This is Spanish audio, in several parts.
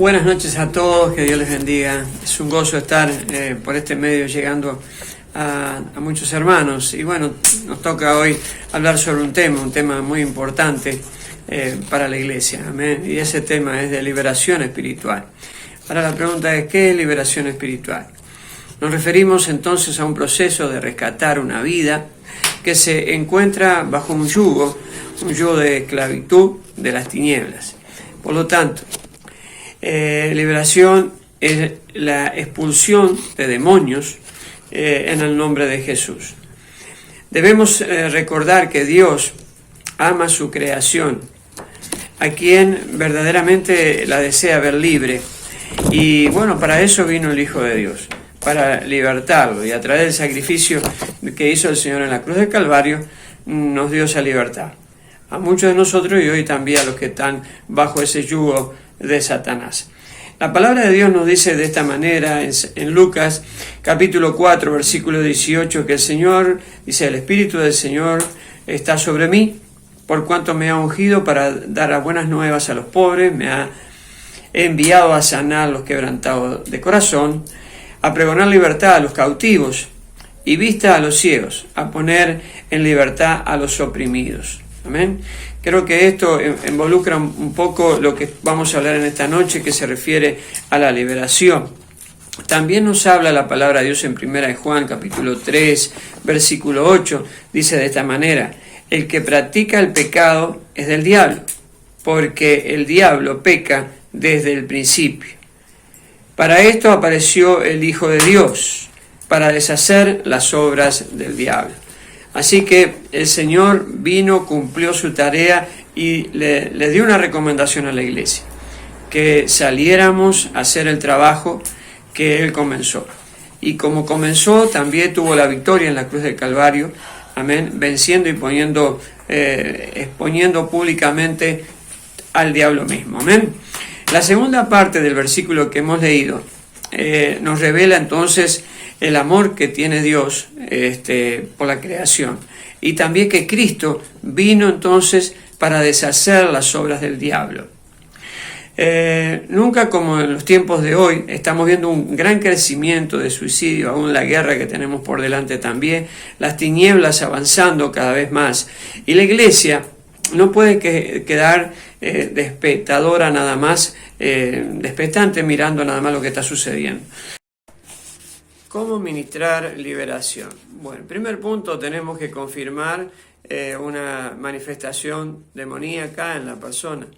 Buenas noches a todos, que Dios les bendiga. Es un gozo estar por este medio llegando a muchos hermanos. Y bueno, nos toca hoy hablar sobre un tema muy importante para la iglesia. Amén. Y ese tema es de liberación espiritual. Ahora la pregunta es, ¿qué es liberación espiritual? Nos referimos entonces a un proceso de rescatar una vida que se encuentra bajo un yugo de esclavitud de las tinieblas. Por lo tanto, liberación es la expulsión de demonios en el nombre de Jesús. Debemos recordar que Dios ama su creación, a quien verdaderamente la desea ver libre. Y bueno, para eso vino el Hijo de Dios, para libertarlo, y a través del sacrificio que hizo el Señor en la cruz del Calvario, nos dio esa libertad. A muchos de nosotros y hoy también a los que están bajo ese yugo de Satanás. La palabra de Dios nos dice de esta manera en Lucas capítulo 4 versículo 18 que el Señor, dice, el Espíritu del Señor está sobre mí, por cuanto me ha ungido para dar buenas nuevas a los pobres, me ha enviado a sanar a los quebrantados de corazón, a pregonar libertad a los cautivos y vista a los ciegos, a poner en libertad a los oprimidos. Amén. Creo que esto involucra un poco lo que vamos a hablar en esta noche, que se refiere a la liberación. También nos habla la palabra de Dios en 1 Juan capítulo 3 versículo 8, dice de esta manera: el que practica el pecado es del diablo, porque el diablo peca desde el principio. Para esto apareció el Hijo de Dios, para deshacer las obras del diablo. Así que el Señor vino, cumplió su tarea y le dio una recomendación a la iglesia, que saliéramos a hacer el trabajo que Él comenzó. Y como comenzó, también tuvo la victoria en la cruz del Calvario, amén, venciendo y exponiendo públicamente al diablo mismo, amén. La segunda parte del versículo que hemos leído nos revela entonces el amor que tiene Dios por la creación, y también que Cristo vino entonces para deshacer las obras del diablo. Nunca como en los tiempos de hoy estamos viendo un gran crecimiento de suicidio, aún la guerra que tenemos por delante también, las tinieblas avanzando cada vez más, y la iglesia no puede quedar espectadora nada más, expectante mirando nada más lo que está sucediendo. ¿Cómo ministrar liberación? Bueno, en primer punto tenemos que confirmar una manifestación demoníaca en la persona.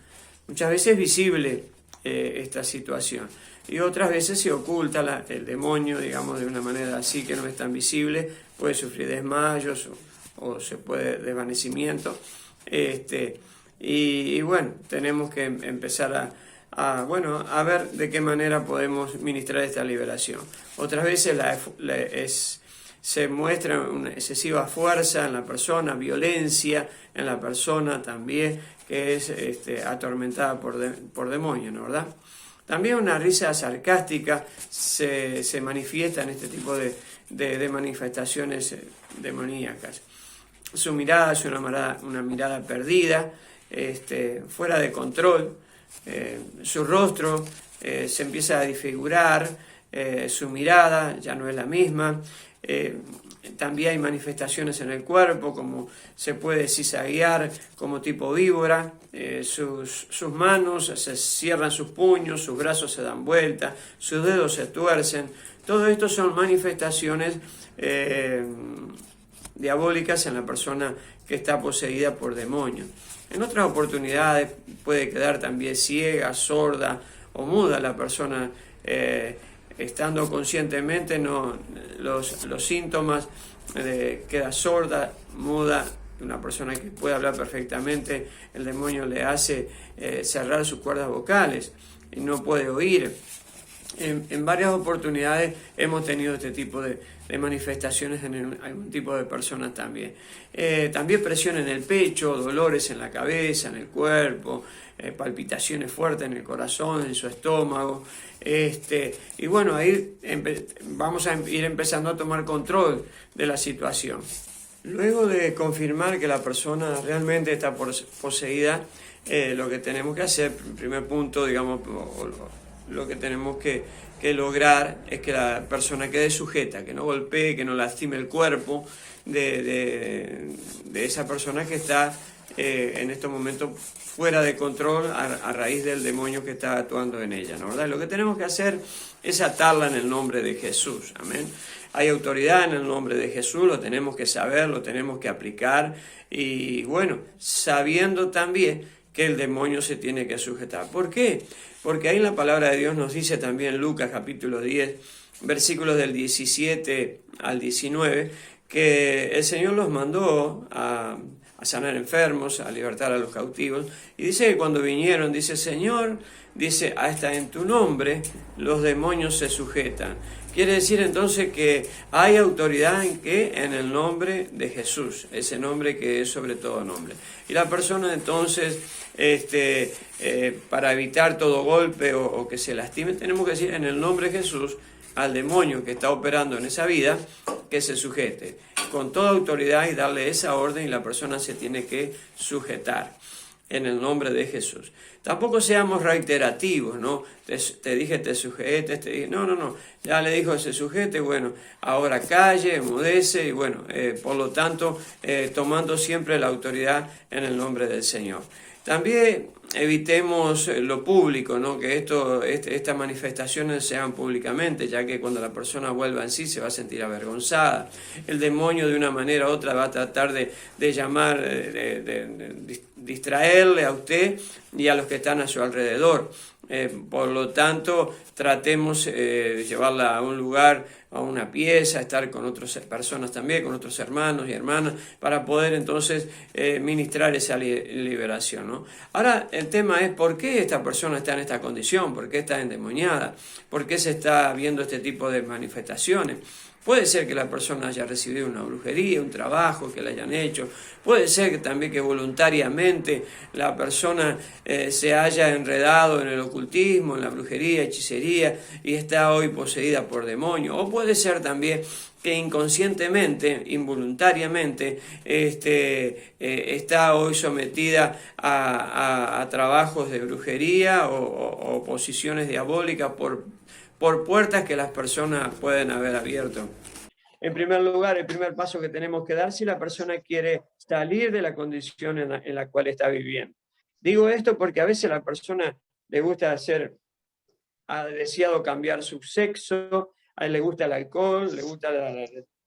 Muchas veces es visible esta situación y otras veces se oculta el demonio, digamos, de una manera así que no es tan visible, puede sufrir desmayos o se puede desvanecimiento. Y bueno, tenemos que empezar a ver de qué manera podemos ministrar esta liberación. Otras veces se muestra una excesiva fuerza en la persona, violencia en la persona también, que es atormentada por demonios, ¿no, verdad? También una risa sarcástica se manifiesta en este tipo de manifestaciones demoníacas. Su mirada es una mirada perdida, fuera de control. Su rostro se empieza a desfigurar, su mirada ya no es la misma. También hay manifestaciones en el cuerpo, como se puede cizaguear como tipo víbora, sus manos se cierran sus puños, sus brazos se dan vuelta, sus dedos se tuercen. Todo esto son manifestaciones diabólicas en la persona que está poseída por demonios. En otras oportunidades puede quedar también ciega, sorda o muda la persona, estando conscientemente los síntomas, queda sorda, muda. Una persona que puede hablar perfectamente, el demonio le hace cerrar sus cuerdas vocales y no puede oír. En varias oportunidades hemos tenido este tipo de manifestaciones en algún tipo de personas también. También presión en el pecho, dolores en la cabeza, en el cuerpo, palpitaciones fuertes en el corazón, en su estómago. Y bueno, ahí vamos a ir empezando a tomar control de la situación. Luego de confirmar que la persona realmente está poseída, lo que tenemos que hacer, primer punto, digamos, lo que tenemos que lograr es que la persona quede sujeta, que no golpee, que no lastime el cuerpo de esa persona que está en estos momentos fuera de control a raíz del demonio que está actuando en ella, ¿no? ¿Verdad? Lo que tenemos que hacer es atarla en el nombre de Jesús, amén. Hay autoridad en el nombre de Jesús, lo tenemos que saber, lo tenemos que aplicar y bueno, sabiendo también que el demonio se tiene que sujetar. ¿Por qué? Porque ahí la palabra de Dios nos dice también Lucas capítulo 10, versículos del 17 al 19, que el Señor los mandó a sanar enfermos, a libertar a los cautivos, y dice que cuando vinieron, dice, Señor, dice, hasta en tu nombre los demonios se sujetan. Quiere decir entonces que hay autoridad en ¿qué? En el nombre de Jesús, ese nombre que es sobre todo nombre. Y la persona entonces, para evitar todo golpe o que se lastime, tenemos que decir en el nombre de Jesús al demonio que está operando en esa vida, que se sujete con toda autoridad y darle esa orden y la persona se tiene que sujetar en el nombre de Jesús. Tampoco seamos reiterativos, ¿no? Te dije te sujetes, te dije, no, ya le dijo se sujete, bueno, ahora calle, emudece y bueno, por lo tanto, tomando siempre la autoridad en el nombre del Señor. También evitemos lo público, ¿no? Que estas manifestaciones se hagan públicamente, ya que cuando la persona vuelva en sí se va a sentir avergonzada. El demonio de una manera u otra va a tratar de llamar, de distraerle a usted y a los que están a su alrededor. Por lo tanto, tratemos llevarla a un lugar, a una pieza, estar con otras personas también, con otros hermanos y hermanas, para poder entonces ministrar esa liberación, ¿no? Ahora, el tema es por qué esta persona está en esta condición, por qué está endemoniada, por qué se está viendo este tipo de manifestaciones. Puede ser que la persona haya recibido una brujería, un trabajo que le hayan hecho. Puede ser que también que voluntariamente la persona se haya enredado en el ocultismo, en la brujería, hechicería y está hoy poseída por demonios. O puede ser también que inconscientemente, involuntariamente, está hoy sometida a trabajos de brujería o posiciones diabólicas por puertas que las personas pueden haber abierto. En primer lugar, el primer paso que tenemos que dar si la persona quiere salir de la condición en la cual está viviendo. Digo esto porque a veces a la persona le gusta ha deseado cambiar su sexo, a él le gusta el alcohol, le gusta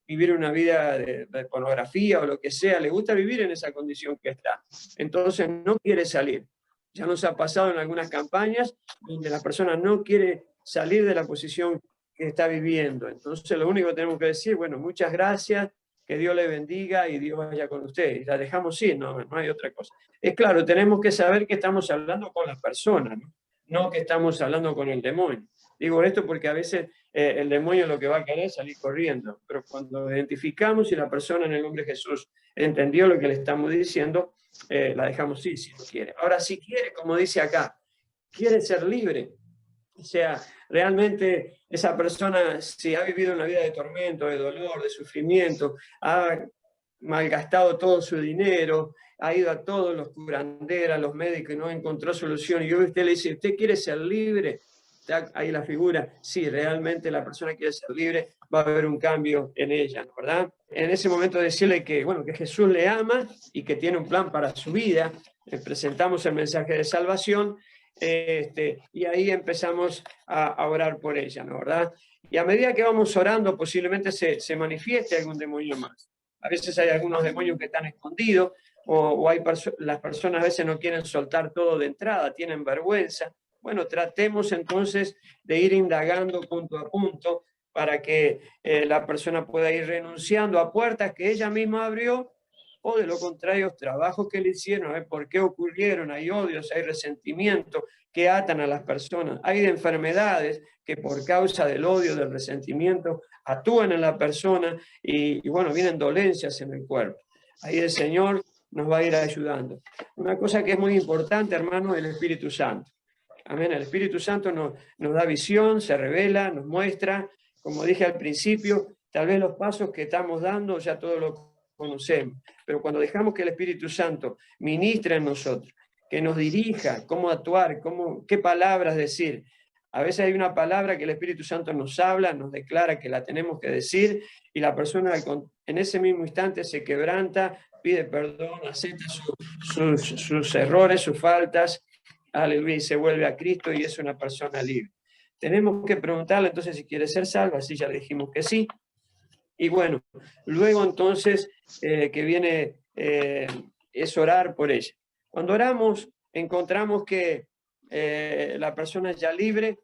vivir una vida de pornografía o lo que sea, le gusta vivir en esa condición que está. Entonces no quiere salir. Ya nos ha pasado en algunas campañas donde la persona no quiere salir de la posición que está viviendo. Entonces lo único que tenemos que decir, bueno, muchas gracias, que Dios le bendiga y Dios vaya con usted. Y la dejamos ir, no hay otra cosa. Es claro, tenemos que saber que estamos hablando con la persona, no que estamos hablando con el demonio. Digo esto porque a veces el demonio lo que va a querer es salir corriendo, pero cuando identificamos si la persona en el nombre de Jesús entendió lo que le estamos diciendo, la dejamos ir si no quiere. Ahora, si quiere, como dice acá, quiere ser libre, o sea, realmente esa persona, si ha vivido una vida de tormento, de dolor, de sufrimiento, ha malgastado todo su dinero, ha ido a todos los curanderos, a los médicos y no encontró solución, y hoy usted le dice, ¿usted quiere ser libre? Está ahí la figura, sí, realmente la persona quiere ser libre, va a haber un cambio en ella, ¿verdad? En ese momento decirle que, bueno, que Jesús le ama y que tiene un plan para su vida, le presentamos el mensaje de salvación, y ahí empezamos a orar por ella, ¿no? ¿Verdad? Y a medida que vamos orando, posiblemente se manifieste algún demonio más. A veces hay algunos demonios que están escondidos, o las personas a veces no quieren soltar todo de entrada, tienen vergüenza. Bueno, tratemos entonces de ir indagando punto a punto para que la persona pueda ir renunciando a puertas que ella misma abrió, o de lo contrario, trabajos que le hicieron, a ver por qué ocurrieron, hay odios, hay resentimiento que atan a las personas, hay enfermedades que por causa del odio, del resentimiento, actúan en la persona y bueno, vienen dolencias en el cuerpo. Ahí el Señor nos va a ir ayudando. Una cosa que es muy importante, hermano, es el Espíritu Santo. Amén. El Espíritu Santo nos da visión, se revela, nos muestra, como dije al principio, tal vez los pasos que estamos dando ya todos lo conocemos, pero cuando dejamos que el Espíritu Santo ministre en nosotros, que nos dirija cómo actuar, qué palabras decir, A veces hay una palabra que el Espíritu Santo nos habla, nos declara que la tenemos que decir, y la persona en ese mismo instante se quebranta, pide perdón, acepta sus errores, sus faltas, aleluya, y se vuelve a Cristo y es una persona libre. Tenemos que preguntarle entonces si quiere ser salva, así ya le dijimos que sí. Y bueno, luego entonces que viene es orar por ella. Cuando oramos, encontramos que la persona es ya libre,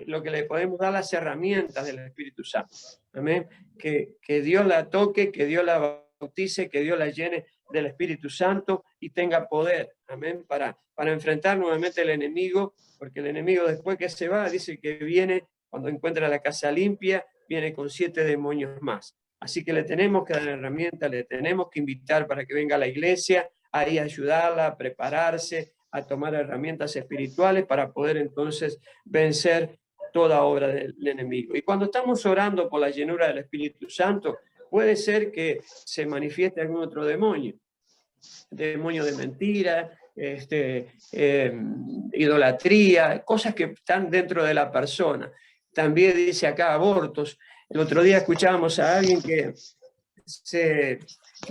lo que le podemos dar las herramientas del Espíritu Santo. Amén. Que Dios la toque, que Dios la bautice, que Dios la llene del Espíritu Santo y tenga poder, amén, para enfrentar nuevamente al enemigo, porque el enemigo después que se va, dice que viene, cuando encuentra la casa limpia, viene con 7 demonios más. Así que le tenemos que dar herramientas, le tenemos que invitar para que venga a la iglesia, ahí a ayudarla, a prepararse, a tomar herramientas espirituales para poder entonces vencer toda obra del enemigo. Y cuando estamos orando por la llenura del Espíritu Santo, puede ser que se manifieste algún otro demonio de mentira, idolatría, cosas que están dentro de la persona. También dice acá abortos. El otro día escuchábamos a alguien que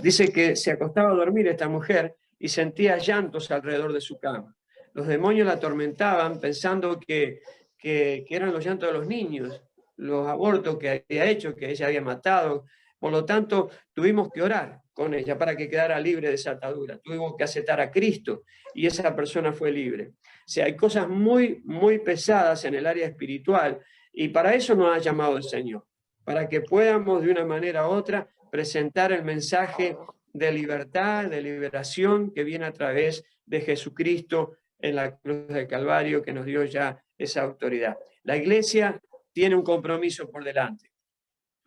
dice que se acostaba a dormir esta mujer y sentía llantos alrededor de su cama. Los demonios la atormentaban pensando que eran los llantos de los niños, los abortos que había hecho, que ella había matado. Por lo tanto, tuvimos que orar con ella para que quedara libre de esa atadura. Tuvimos que aceptar a Cristo y esa persona fue libre. O sea, hay cosas muy, muy pesadas en el área espiritual y para eso nos ha llamado el Señor, para que podamos de una manera u otra presentar el mensaje de libertad, de liberación que viene a través de Jesucristo en la cruz del Calvario, que nos dio ya esa autoridad. La iglesia tiene un compromiso por delante.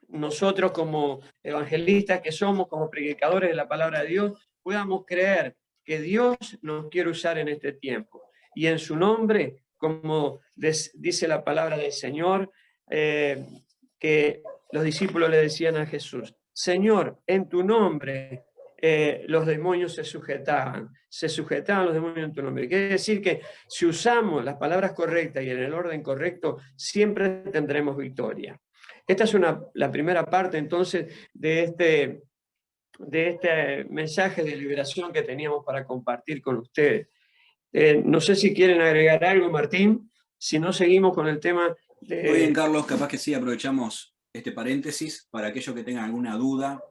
Nosotros como evangelistas que somos, como predicadores de la palabra de Dios, podamos creer que Dios nos quiere usar en este tiempo. Y en su nombre, como dice la palabra del Señor, que los discípulos le decían a Jesús, Señor, en tu nombre los demonios se sujetaban los demonios en tu nombre. Quiere decir que si usamos las palabras correctas y en el orden correcto, siempre tendremos victoria. Esta es la primera parte entonces de este mensaje de liberación que teníamos para compartir con ustedes. No sé si quieren agregar algo, Martín, si no seguimos con el tema de... Muy bien, Carlos, capaz que sí, aprovechamos este paréntesis para aquellos que tengan alguna duda.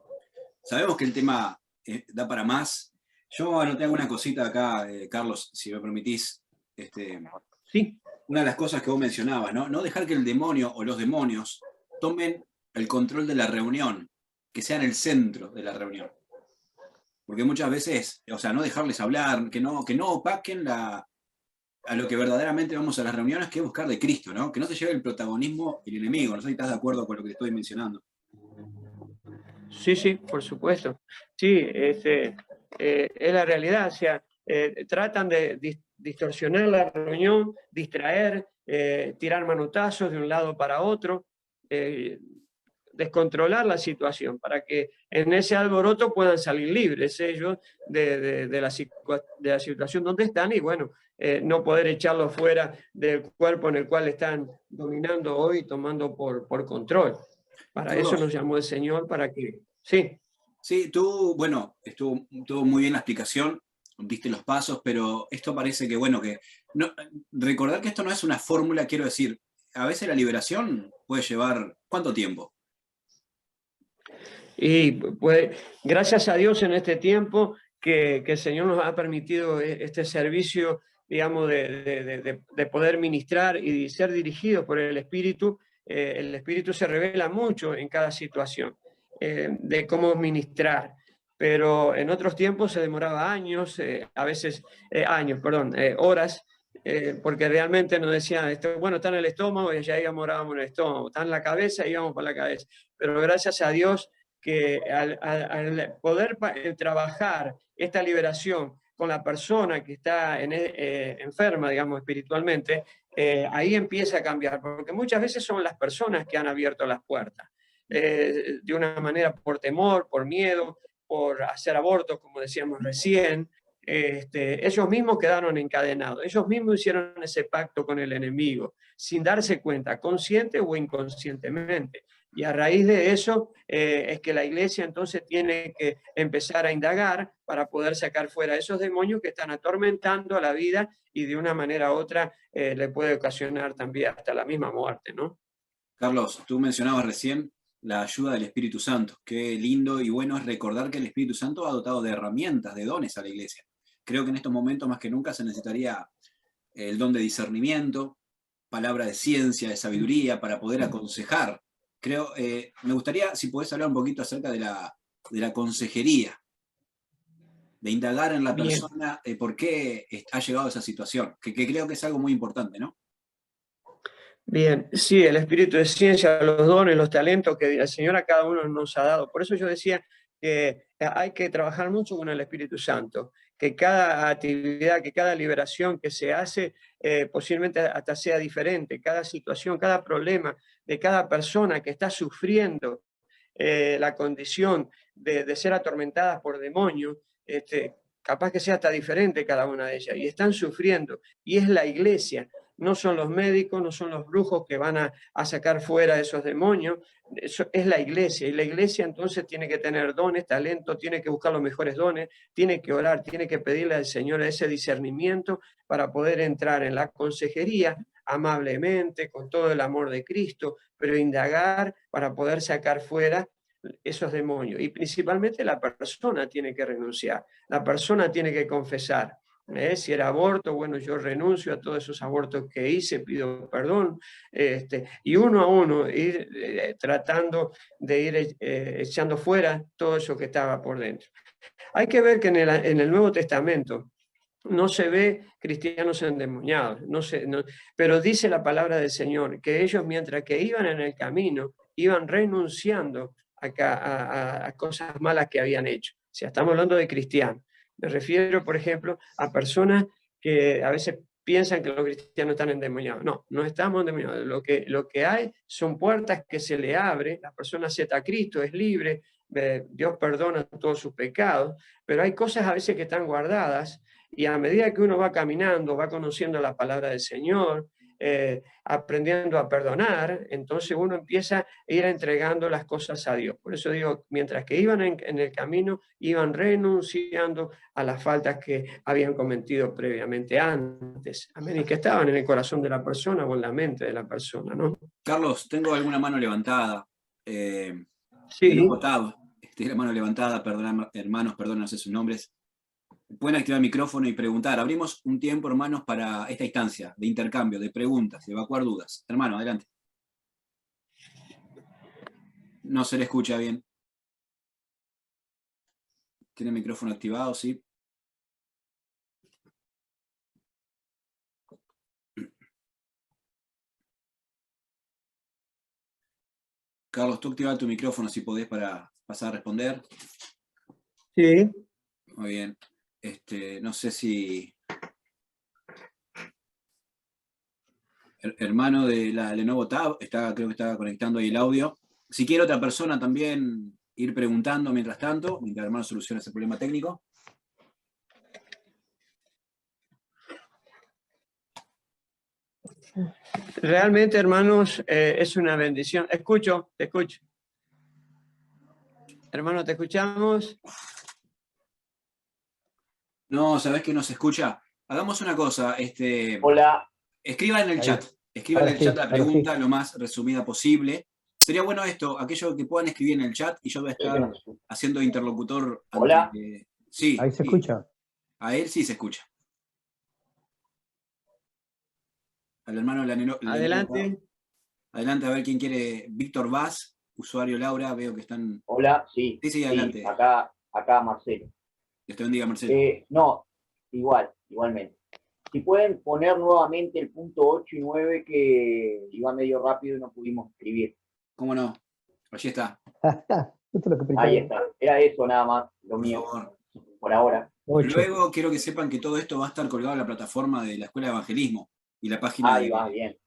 Sabemos que el tema da para más. Yo anoté alguna cosita acá, Carlos, si me permitís. Sí. Una de las cosas que vos mencionabas, ¿no? No dejar que el demonio o los demonios tomen el control de la reunión, que sean el centro de la reunión. Porque muchas veces, o sea, no dejarles hablar, que no opaquen a lo que verdaderamente vamos a las reuniones, que es buscar de Cristo, ¿no? Que no se lleve el protagonismo el enemigo. No sé si estás de acuerdo con lo que estoy mencionando. Sí, por supuesto. Sí, es la realidad. O sea, tratan de distorsionar la reunión, distraer, tirar manotazos de un lado para otro, descontrolar la situación para que en ese alboroto puedan salir libres ellos de la situación donde están y bueno, no poder echarlos fuera del cuerpo en el cual están dominando hoy, tomando por control. Para Carlos, eso nos llamó el Señor, para que... Sí. Sí, bueno, estuvo muy bien la explicación, diste los pasos, pero esto parece que, bueno, recordar que esto no es una fórmula, quiero decir, a veces la liberación puede llevar, ¿cuánto tiempo? Y pues, gracias a Dios en este tiempo que el Señor nos ha permitido este servicio, digamos, de poder ministrar y ser dirigidos por el Espíritu se revela mucho en cada situación, de cómo ministrar. Pero en otros tiempos se demoraba años, a veces horas, porque realmente nos decían, bueno, está en el estómago y ya íbamos, orábamos en el estómago, está en la cabeza y íbamos por la cabeza. Pero gracias a Dios que al poder trabajar esta liberación con la persona que está enferma, digamos, espiritualmente, ahí empieza a cambiar, porque muchas veces son las personas que han abierto las puertas, de una manera por temor, por miedo, por hacer abortos, como decíamos recién, ellos mismos quedaron encadenados, ellos mismos hicieron ese pacto con el enemigo, sin darse cuenta, consciente o inconscientemente. Y a raíz de eso es que la iglesia entonces tiene que empezar a indagar para poder sacar fuera esos demonios que están atormentando a la vida y de una manera u otra le puede ocasionar también hasta la misma muerte, ¿no? Carlos, tú mencionabas recién la ayuda del Espíritu Santo. Qué lindo y bueno es recordar que el Espíritu Santo ha dotado de herramientas, de dones a la iglesia. Creo que en estos momentos más que nunca se necesitaría el don de discernimiento, palabra de ciencia, de sabiduría, para poder aconsejar. Creo, me gustaría, si podés hablar un poquito acerca de la consejería, de indagar en la Bien. persona por qué ha llegado a esa situación, que creo que es algo muy importante, ¿no? Bien, sí, el espíritu de ciencia, los dones, los talentos que el Señor a cada uno nos ha dado. Por eso yo decía que hay que trabajar mucho con el Espíritu Santo, que cada actividad, que cada liberación que se hace posiblemente hasta sea diferente, cada situación, cada problema de cada persona que está sufriendo la condición de ser atormentadas por demonios, capaz que sea hasta diferente cada una de ellas, y están sufriendo, y es la iglesia. No son los médicos, no son los brujos que van a sacar fuera esos demonios, eso es la iglesia. Y la iglesia entonces tiene que tener dones, talento, tiene que buscar los mejores dones, tiene que orar, tiene que pedirle al Señor ese discernimiento para poder entrar en la consejería amablemente, con todo el amor de Cristo, pero indagar para poder sacar fuera esos demonios. Y principalmente la persona tiene que renunciar, la persona tiene que confesar. Si era aborto, bueno, yo renuncio a todos esos abortos que hice, pido perdón, y uno a uno ir tratando de ir echando fuera todo eso que estaba por dentro. Hay que ver que en el Nuevo Testamento no se ve cristianos endemoniados, pero dice la palabra del Señor que ellos mientras que iban en el camino, iban renunciando a cosas malas que habían hecho. O sea, estamos hablando de cristianos. Me refiero, por ejemplo, a personas que a veces piensan que los cristianos están endemoniados. No, no estamos endemoniados. Lo que hay son puertas que se le abren, la persona acepta a Cristo, es libre, Dios perdona todos sus pecados, pero hay cosas a veces que están guardadas y a medida que uno va caminando, va conociendo la palabra del Señor, aprendiendo a perdonar, entonces uno empieza a ir entregando las cosas a Dios. Por eso digo, mientras que iban en el camino, iban renunciando a las faltas que habían cometido previamente antes. Amén. Y que estaban en el corazón de la persona o en la mente de la persona, ¿no? Carlos, tengo alguna mano levantada. Sí. La mano levantada, perdón, hermanos, perdón, no sé sus nombres. Pueden activar el micrófono y preguntar. Abrimos un tiempo, hermanos, para esta instancia de intercambio, de preguntas, de evacuar dudas. Hermano, adelante. No se le escucha bien. ¿Tiene el micrófono activado? Sí. Carlos, tú activa tu micrófono si podés para pasar a responder. Sí. Muy bien. No sé si... El hermano de la Lenovo Tab, creo que estaba conectando ahí el audio. Si quiere otra persona también ir preguntando mientras tanto, mientras el hermano soluciona ese problema técnico. Realmente, hermanos, es una bendición. Te escucho. Hermano, ¿te escuchamos? No, ¿sabés que no se escucha? Hagamos una cosa. Hola. Escriban en el chat. Escriban en el chat la pregunta lo más resumida posible. Sería bueno esto, aquellos que puedan escribir en el chat y yo voy a estar haciendo interlocutor. Hola. Sí. Ahí se escucha. A él sí se escucha. Al hermano Adelante. Adelante, a ver quién quiere. Víctor Vaz, usuario Laura, veo que están... Hola, sí. Sí, adelante. Acá Marcelo. Dios te bendiga, Marcelo. No, igualmente. Si pueden poner nuevamente el punto 8 y 9 que iba medio rápido y no pudimos escribir. ¿Cómo no? Allí está. Ahí está. Era eso nada más, lo mío. Por ahora. 8. Luego quiero que sepan que todo esto va a estar colgado en la plataforma de la Escuela de Evangelismo y la página Ahí va, bien.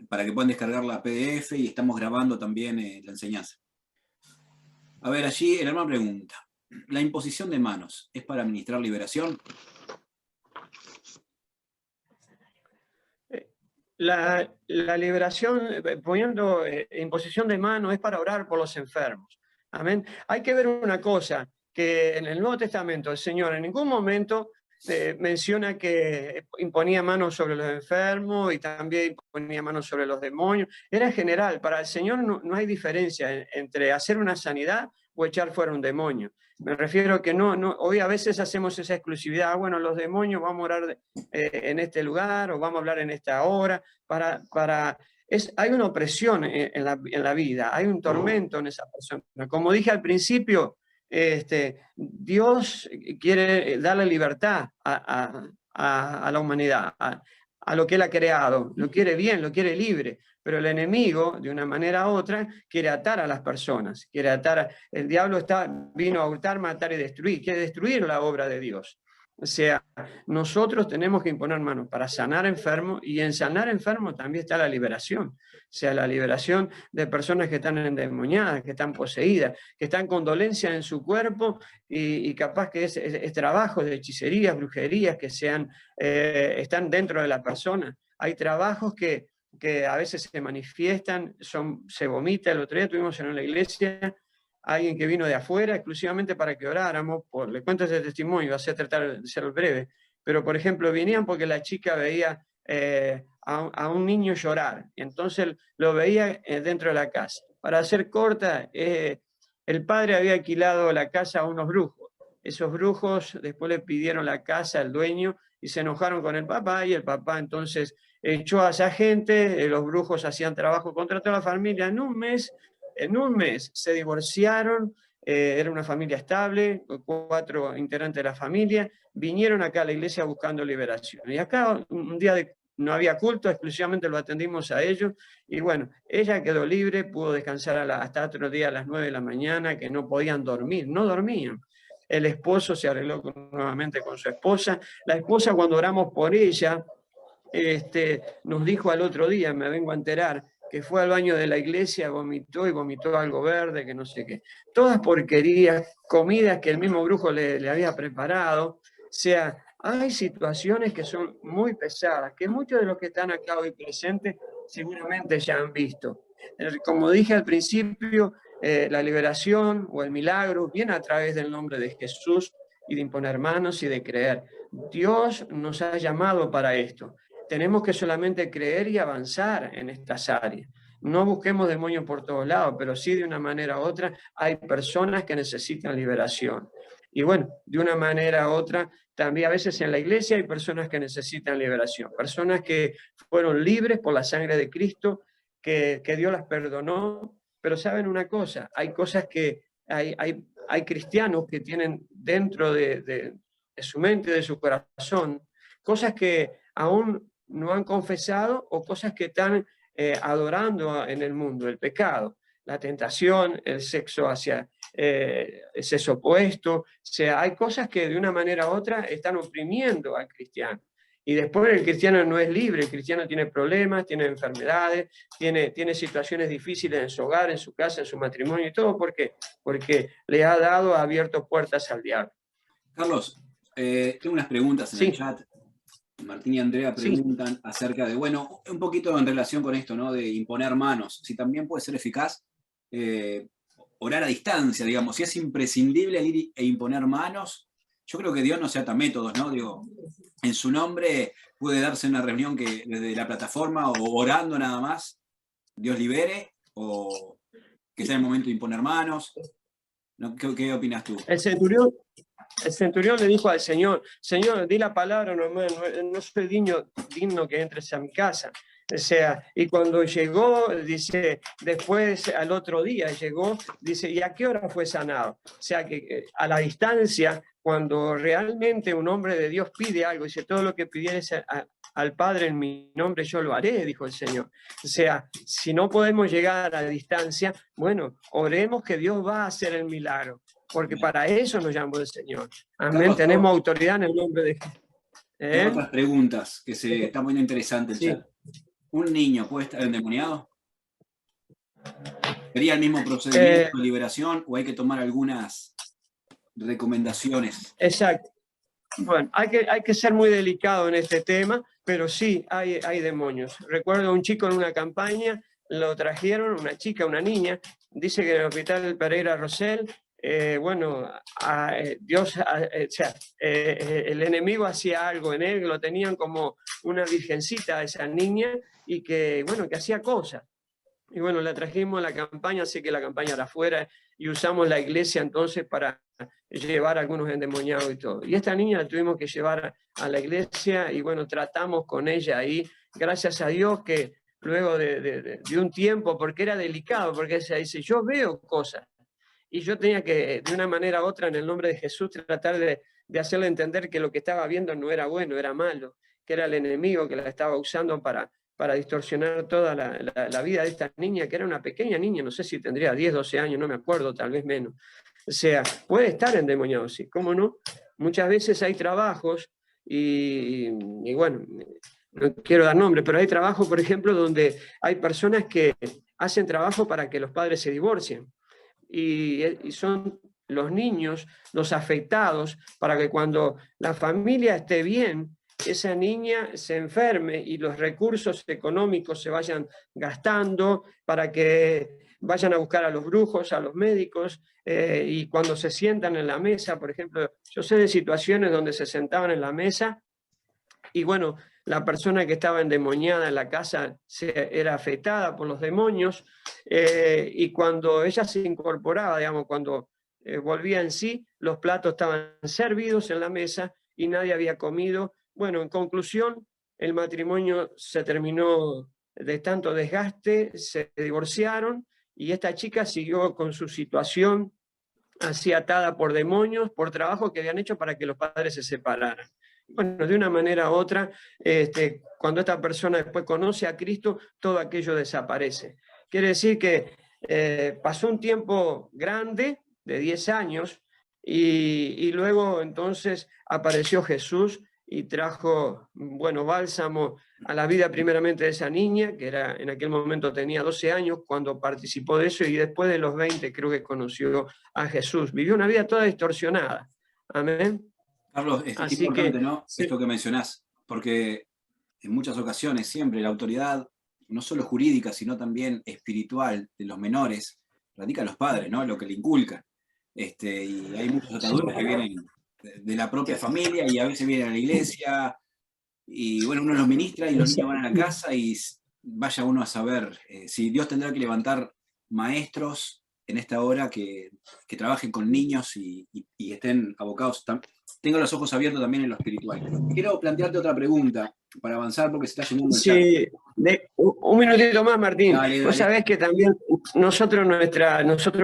Para que puedan descargar la PDF y estamos grabando también la enseñanza. A ver, allí el hermano pregunta, ¿la imposición de manos es para administrar liberación? la liberación, poniendo imposición de manos, es para orar por los enfermos. Amén. Hay que ver una cosa, que en el Nuevo Testamento el Señor en ningún momento menciona que imponía manos sobre los enfermos y también imponía manos sobre los demonios. Era general. Para el Señor no hay diferencia entre hacer una sanidad o echar fuera un demonio. Me refiero que hoy a veces hacemos esa exclusividad. Bueno, los demonios, vamos a orar en este lugar o vamos a hablar en esta hora. Hay una opresión en la vida, hay un tormento en esa persona. Como dije al principio, Dios quiere darle libertad a la humanidad, a lo que Él ha creado. Lo quiere bien, lo quiere libre. Pero el enemigo, de una manera u otra, quiere atar a las personas. El diablo vino a hurtar, matar y destruir. Quiere destruir la obra de Dios. O sea, nosotros tenemos que imponer manos para sanar enfermos, y en sanar enfermos también está la liberación. O sea, la liberación de personas que están endemoniadas, que están poseídas, que están con dolencia en su cuerpo y capaz que es trabajo de hechicerías, brujerías que están dentro de la persona. Hay trabajos que a veces se manifiestan, se vomita. El otro día tuvimos en la iglesia alguien que vino de afuera exclusivamente para que oráramos. Le cuento ese testimonio, voy a tratar de ser breve, pero por ejemplo venían porque la chica veía a un niño llorar, y entonces lo veía dentro de la casa. Para hacer corta, el padre había alquilado la casa a unos brujos. Esos brujos después le pidieron la casa al dueño y se enojaron con el papá, y el papá entonces echó a esa gente. Los brujos hacían trabajo contra toda la familia. En un mes se divorciaron. Era una familia estable, 4 integrantes de la familia, vinieron acá a la iglesia buscando liberación. Y acá un día no había culto, exclusivamente lo atendimos a ellos, y bueno, ella quedó libre, pudo descansar hasta otro día a las 9 de la mañana, que no podían dormir, no dormían. El esposo se arregló nuevamente con su esposa. La esposa, cuando oramos por ella, nos dijo al otro día, me vengo a enterar, que fue al baño de la iglesia, vomitó algo verde, que no sé qué. Todas porquerías, comidas que el mismo brujo le había preparado. O sea, hay situaciones que son muy pesadas, que muchos de los que están acá hoy presentes seguramente ya han visto. Como dije al principio, la liberación o el milagro viene a través del nombre de Jesús y de imponer manos y de creer. Dios nos ha llamado para esto. Tenemos que solamente creer y avanzar en estas áreas. No busquemos demonios por todos lados, pero sí de una manera u otra hay personas que necesitan liberación. Y bueno, de una manera u otra, también a veces en la iglesia hay personas que necesitan liberación. Personas que fueron libres por la sangre de Cristo, que Dios las perdonó. Pero ¿saben una cosa? Hay cosas que hay cristianos que tienen dentro de su mente, de su corazón, cosas que aún no han confesado, o cosas que están adorando en el mundo, el pecado, la tentación, el sexo el sexo opuesto. O sea, hay cosas que de una manera u otra están oprimiendo al cristiano. Y después el cristiano no es libre, el cristiano tiene problemas, tiene enfermedades, tiene situaciones difíciles en su hogar, en su casa, en su matrimonio y todo. ¿Por qué? Porque le ha abierto puertas al diablo. Carlos, tengo unas preguntas en el chat. Martín y Andrea preguntan acerca de, bueno, un poquito en relación con esto, ¿no? De imponer manos. Si también puede ser eficaz orar a distancia, digamos. Si es imprescindible ir e imponer manos. Yo creo que Dios no se ata métodos, ¿no? Digo, en su nombre puede darse una reunión que desde la plataforma o orando nada más, Dios libere, o que sea el momento de imponer manos. ¿No? ¿Qué opinas tú? El centurión le dijo al Señor, Señor, di la palabra, no soy digno que entres a mi casa. O sea, y cuando llegó, dice, después al otro día llegó, dice, ¿y a qué hora fue sanado? O sea, que a la distancia, cuando realmente un hombre de Dios pide algo, dice, todo lo que pidieres al Padre en mi nombre yo lo haré, dijo el Señor. O sea, si no podemos llegar a distancia, bueno, oremos que Dios va a hacer el milagro, porque para eso nos llamó el Señor. Amén. Carlos, tenemos autoridad en el nombre de Jesús. Tengo otras preguntas que se están poniendo interesantes el chat. ¿Un niño puede estar endemoniado? ¿Sería el mismo procedimiento de liberación o hay que tomar algunas recomendaciones? Exacto. Bueno, hay que ser muy delicado en este tema, pero sí hay demonios. Recuerdo a un chico en una campaña, lo trajeron, una chica, una niña, dice que en el hospital Pereira Rosell, el enemigo hacía algo en él, lo tenían como una virgencita a esa niña y que hacía cosas. Y bueno, la trajimos a la campaña, sé que la campaña era afuera y usamos la iglesia entonces para llevar a algunos endemoniados y todo. Y esta niña la tuvimos que llevar a la iglesia y bueno, tratamos con ella ahí, gracias a Dios que luego de un tiempo, porque era delicado, porque ella dice, yo veo cosas. Y yo tenía que, de una manera u otra, en el nombre de Jesús, tratar de hacerle entender que lo que estaba viendo no era bueno, era malo, que era el enemigo que la estaba usando para distorsionar toda la vida de esta niña, que era una pequeña niña, no sé si tendría 10, 12 años, no me acuerdo, tal vez menos. O sea, puede estar endemoniado, sí, ¿cómo no? Muchas veces hay trabajos y bueno, no quiero dar nombre, pero hay trabajos, por ejemplo, donde hay personas que hacen trabajo para que los padres se divorcien. Y son los niños los afectados para que cuando la familia esté bien, esa niña se enferme y los recursos económicos se vayan gastando para que vayan a buscar a los brujos, a los médicos, y cuando se sientan en la mesa, por ejemplo, yo sé de situaciones donde se sentaban en la mesa y bueno, la persona que estaba endemoniada en la casa era afectada por los demonios, y cuando ella se incorporaba, digamos, cuando volvía en sí, los platos estaban servidos en la mesa y nadie había comido. Bueno, en conclusión, el matrimonio se terminó de tanto desgaste, se divorciaron y esta chica siguió con su situación así atada por demonios, por trabajo que habían hecho para que los padres se separaran. Bueno, de una manera u otra, cuando esta persona después conoce a Cristo, todo aquello desaparece. Quiere decir que pasó un tiempo grande, de 10 años, y luego entonces apareció Jesús y trajo, bueno, bálsamo a la vida primeramente de esa niña, que era, en aquel momento tenía 12 años cuando participó de eso, y después de los 20 creo que conoció a Jesús. Vivió una vida toda distorsionada. Amén. Carlos, es Así importante, que, ¿no? sí. Esto que mencionás, porque en muchas ocasiones siempre la autoridad, no solo jurídica, sino también espiritual de los menores, radica en los padres, ¿no? Lo que le inculcan. Y hay muchas ataduras que vienen de la propia familia y a veces vienen a la iglesia, y bueno, uno los ministra y los niños van a la casa y vaya uno a saber si Dios tendrá que levantar maestros en esta hora que trabajen con niños y estén abocados, tengan los ojos abiertos también en lo espiritual. Quiero plantearte otra pregunta para avanzar porque se está llenando el chat. Sí, un minutito más, Martín. Dale, dale. Vos sabés que también nosotros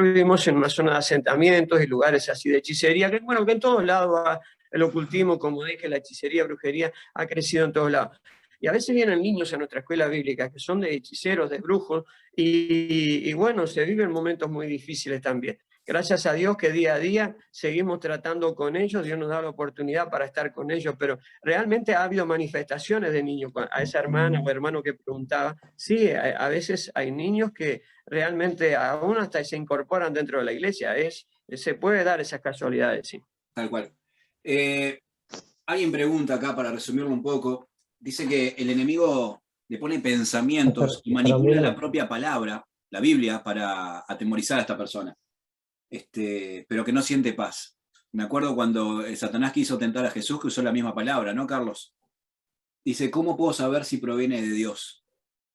vivimos en una zona de asentamientos y lugares así de hechicería, que bueno, que en todos lados el ocultismo, como dije, la hechicería, brujería, ha crecido en todos lados. Y a veces vienen niños a nuestra escuela bíblica que son de hechiceros, de brujos, y bueno, se viven momentos muy difíciles también. Gracias a Dios que día a día seguimos tratando con ellos, Dios nos da la oportunidad para estar con ellos, pero realmente ha habido manifestaciones de niños. A esa hermana o hermano que preguntaba, sí, a veces hay niños que realmente aún hasta se incorporan dentro de la iglesia, se puede dar esas casualidades, sí. Tal cual. Alguien pregunta acá, para resumirlo un poco, dice que el enemigo le pone pensamientos y manipula la propia palabra, la Biblia, para atemorizar a esta persona, pero que no siente paz. Me acuerdo cuando Satanás quiso tentar a Jesús, que usó la misma palabra, ¿no, Carlos? Dice, ¿cómo puedo saber si proviene de Dios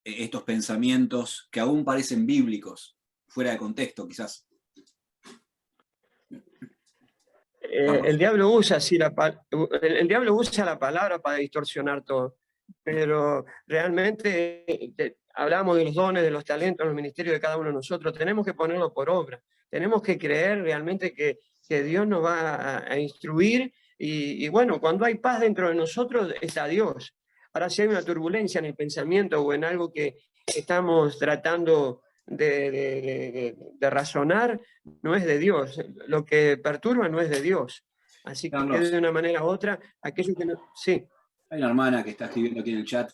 estos pensamientos que aún parecen bíblicos, fuera de contexto quizás? El diablo usa el diablo usa la palabra para distorsionar todo, pero realmente hablamos de los dones, de los talentos, los ministerios de cada uno de nosotros, tenemos que ponerlo por obra, tenemos que creer realmente que Dios nos va a instruir y bueno, cuando hay paz dentro de nosotros está Dios. Ahora si hay una turbulencia en el pensamiento o en algo que estamos tratando de razonar, no es de Dios. Lo que perturba no es de Dios. Así que Carlos, de una manera u otra, aquello que no... Sí. hay una hermana que está escribiendo aquí en el chat,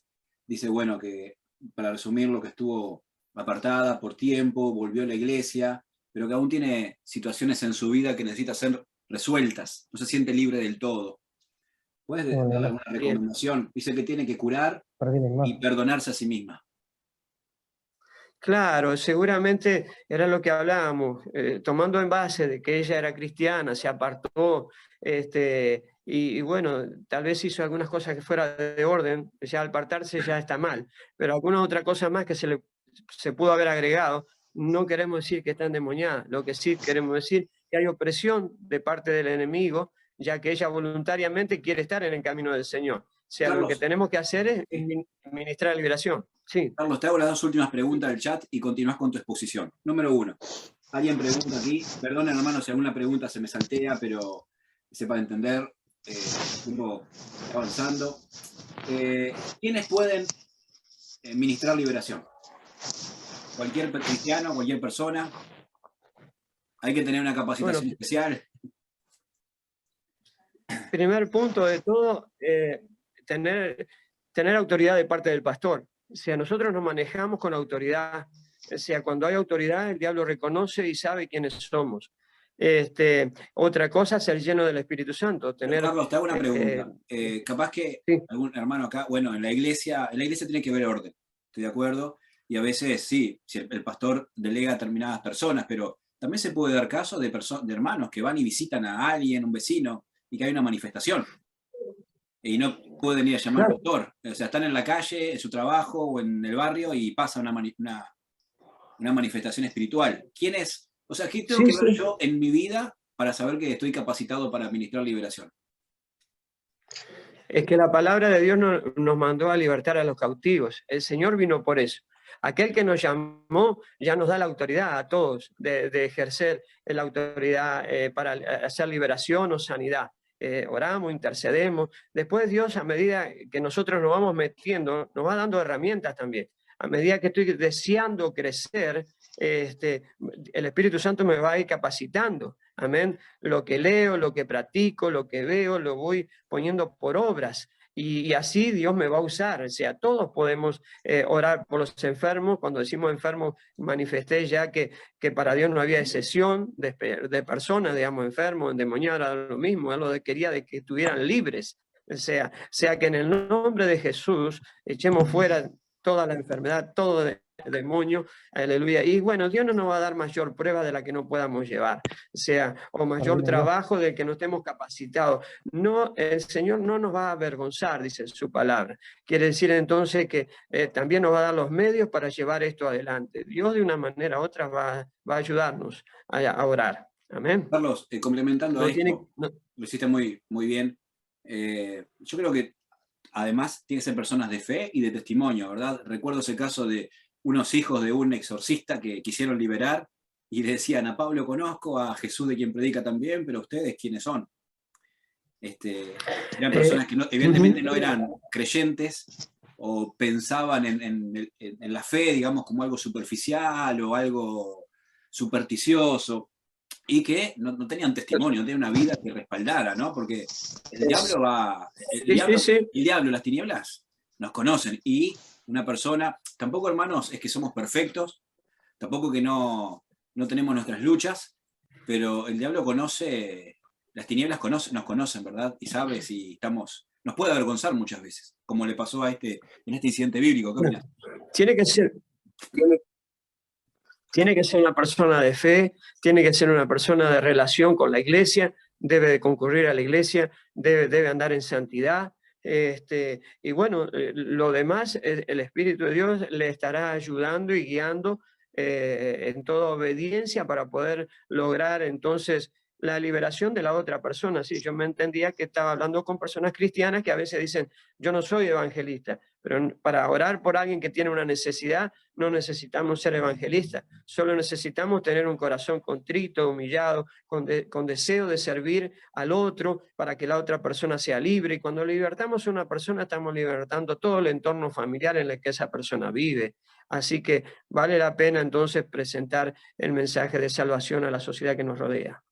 dice, bueno, que para resumir lo que estuvo apartada por tiempo, volvió a la iglesia, pero que aún tiene situaciones en su vida que necesita ser resueltas, no se siente libre del todo. ¿Puedes dar alguna recomendación? Dice que tiene que curar y perdonarse a sí misma. Claro, seguramente era lo que hablábamos, tomando en base de que ella era cristiana, se apartó, y bueno, tal vez hizo algunas cosas que fuera de orden, ya al apartarse ya está mal, pero alguna otra cosa más que se pudo haber agregado, no queremos decir que está endemoniada, lo que sí queremos decir que hay opresión de parte del enemigo, ya que ella voluntariamente quiere estar en el camino del Señor. O sea, Carlos, lo que tenemos que hacer es ministrar liberación. Sí. Carlos, te hago las 2 últimas preguntas del chat y continúas con tu exposición. Número 1. Alguien pregunta aquí, perdonen hermanos si alguna pregunta se me saltea, pero sepa entender, el tiempo está avanzando. ¿Quiénes pueden ministrar liberación? ¿Cualquier cristiano, cualquier persona? ¿Hay que tener una capacitación especial? Primer punto de todo, tener autoridad de parte del pastor. O sea, nosotros nos manejamos con autoridad. O sea, cuando hay autoridad, el diablo reconoce y sabe quiénes somos. Otra cosa, ser lleno del Espíritu Santo. Pero, Carlos, te hago una pregunta. Capaz que sí. algún hermano acá, bueno, en la iglesia tiene que haber orden, estoy de acuerdo, y a veces sí, si el pastor delega a determinadas personas, pero también se puede dar caso de hermanos que van y visitan a alguien, un vecino, y que hay una manifestación. Y no pueden ir a llamar al pastor. O sea, están en la calle, en su trabajo o en el barrio y pasa una manifestación espiritual. ¿Quién es? O sea, ¿qué tengo que ver yo en mi vida para saber que estoy capacitado para administrar liberación? Es que la palabra de Dios nos mandó a libertar a los cautivos. El Señor vino por eso. Aquel que nos llamó ya nos da la autoridad a todos de ejercer la autoridad para hacer liberación o sanidad. Oramos, intercedemos. Después Dios, a medida que nosotros nos vamos metiendo, nos va dando herramientas también. A medida que estoy deseando crecer, el Espíritu Santo me va a ir capacitando. Amén. Lo que leo, lo que practico, lo que veo, lo voy poniendo por obras. Y así Dios me va a usar. O sea, todos podemos orar por los enfermos. Cuando decimos enfermos, manifesté ya que para Dios no había excepción de personas, digamos, enfermos, endemoniados, era lo mismo. Él quería de que estuvieran libres. O sea que en el nombre de Jesús echemos fuera toda la enfermedad, todo demonio, aleluya. Y bueno, Dios no nos va a dar mayor prueba de la que no podamos llevar, o mayor trabajo del que no estemos capacitados. No, el Señor no nos va a avergonzar, dice su palabra. Quiere decir entonces que también nos va a dar los medios para llevar esto adelante. Dios de una manera u otra va a ayudarnos a orar. Amén. Carlos, complementando esto, lo hiciste muy, muy bien. Yo creo que además tiene que ser personas de fe y de testimonio, ¿verdad? Recuerdo ese caso de unos hijos de un exorcista que quisieron liberar y le decían: a Pablo conozco, a Jesús de quien predica también, pero ustedes, ¿quiénes son? Eran personas que evidentemente no eran creyentes o pensaban en la fe, digamos, como algo superficial o algo supersticioso, y que no tenían testimonio, no tenían una vida que respaldara, ¿no? Porque el diablo, las tinieblas, nos conocen. Y una persona, tampoco, hermanos, es que somos perfectos, tampoco que no tenemos nuestras luchas, pero el diablo conoce, las tinieblas nos conocen, ¿verdad? Y sabe si nos puede avergonzar muchas veces, como le pasó en este incidente bíblico. ¿Qué opinas? Tiene que ser una persona de fe, tiene que ser una persona de relación con la iglesia, debe de concurrir a la iglesia, debe andar en santidad. Y bueno, lo demás, el Espíritu de Dios le estará ayudando y guiando en toda obediencia para poder lograr entonces la liberación de la otra persona. Sí, yo me entendía que estaba hablando con personas cristianas que a veces dicen: yo no soy evangelista, pero para orar por alguien que tiene una necesidad no necesitamos ser evangelistas, solo necesitamos tener un corazón contrito, humillado, con deseo de servir al otro para que la otra persona sea libre. Y cuando libertamos a una persona, estamos libertando todo el entorno familiar en el que esa persona vive. Así que vale la pena entonces presentar el mensaje de salvación a la sociedad que nos rodea.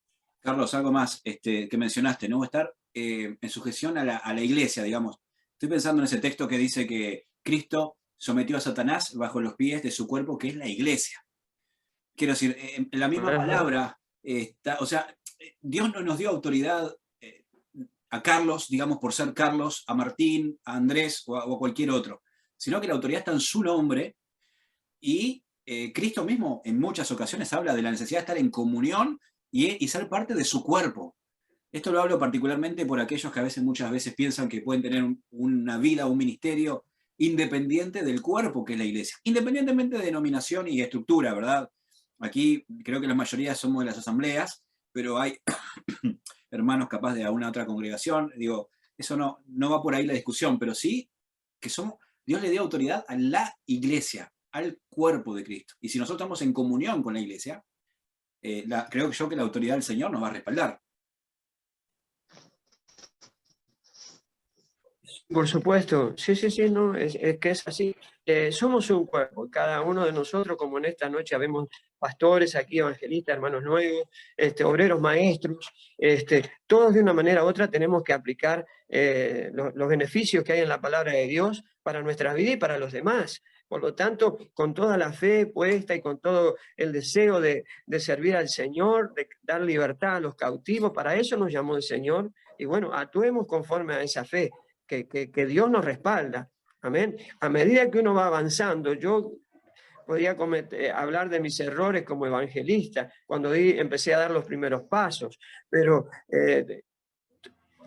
Carlos, algo más que mencionaste, ¿no? Estar en sujeción a la iglesia, digamos. Estoy pensando en ese texto que dice que Cristo sometió a Satanás bajo los pies de su cuerpo, que es la iglesia. Quiero decir, en la misma palabra, o sea, Dios no nos dio autoridad a Carlos, digamos, por ser Carlos, a Martín, a Andrés o a cualquier otro, sino que la autoridad está en su nombre y Cristo mismo en muchas ocasiones habla de la necesidad de estar en comunión y ser parte de su cuerpo. Esto lo hablo particularmente por aquellos que muchas veces piensan que pueden tener una vida, un ministerio independiente del cuerpo que es la iglesia, independientemente de denominación y estructura, ¿verdad? Aquí creo que la mayoría somos de las asambleas, pero hay hermanos capaz de alguna otra congregación. Digo, eso no va por ahí la discusión, pero sí que Dios le dio autoridad a la iglesia, al cuerpo de Cristo. Y si nosotros estamos en comunión con la iglesia, creo yo que la autoridad del Señor nos va a respaldar. Por supuesto, sí, sí, sí, no, es que es así. Somos un cuerpo, cada uno de nosotros, como en esta noche vemos pastores aquí, evangelistas, hermanos nuevos, obreros, maestros, todos de una manera u otra tenemos que aplicar los beneficios que hay en la palabra de Dios para nuestra vida y para los demás. Por lo tanto, con toda la fe puesta y con todo el deseo de servir al Señor, de dar libertad a los cautivos, para eso nos llamó el Señor. Y bueno, actuemos conforme a esa fe. Que Dios nos respalda. Amén. A medida que uno va avanzando, yo podía hablar de mis errores como evangelista, cuando empecé a dar los primeros pasos, pero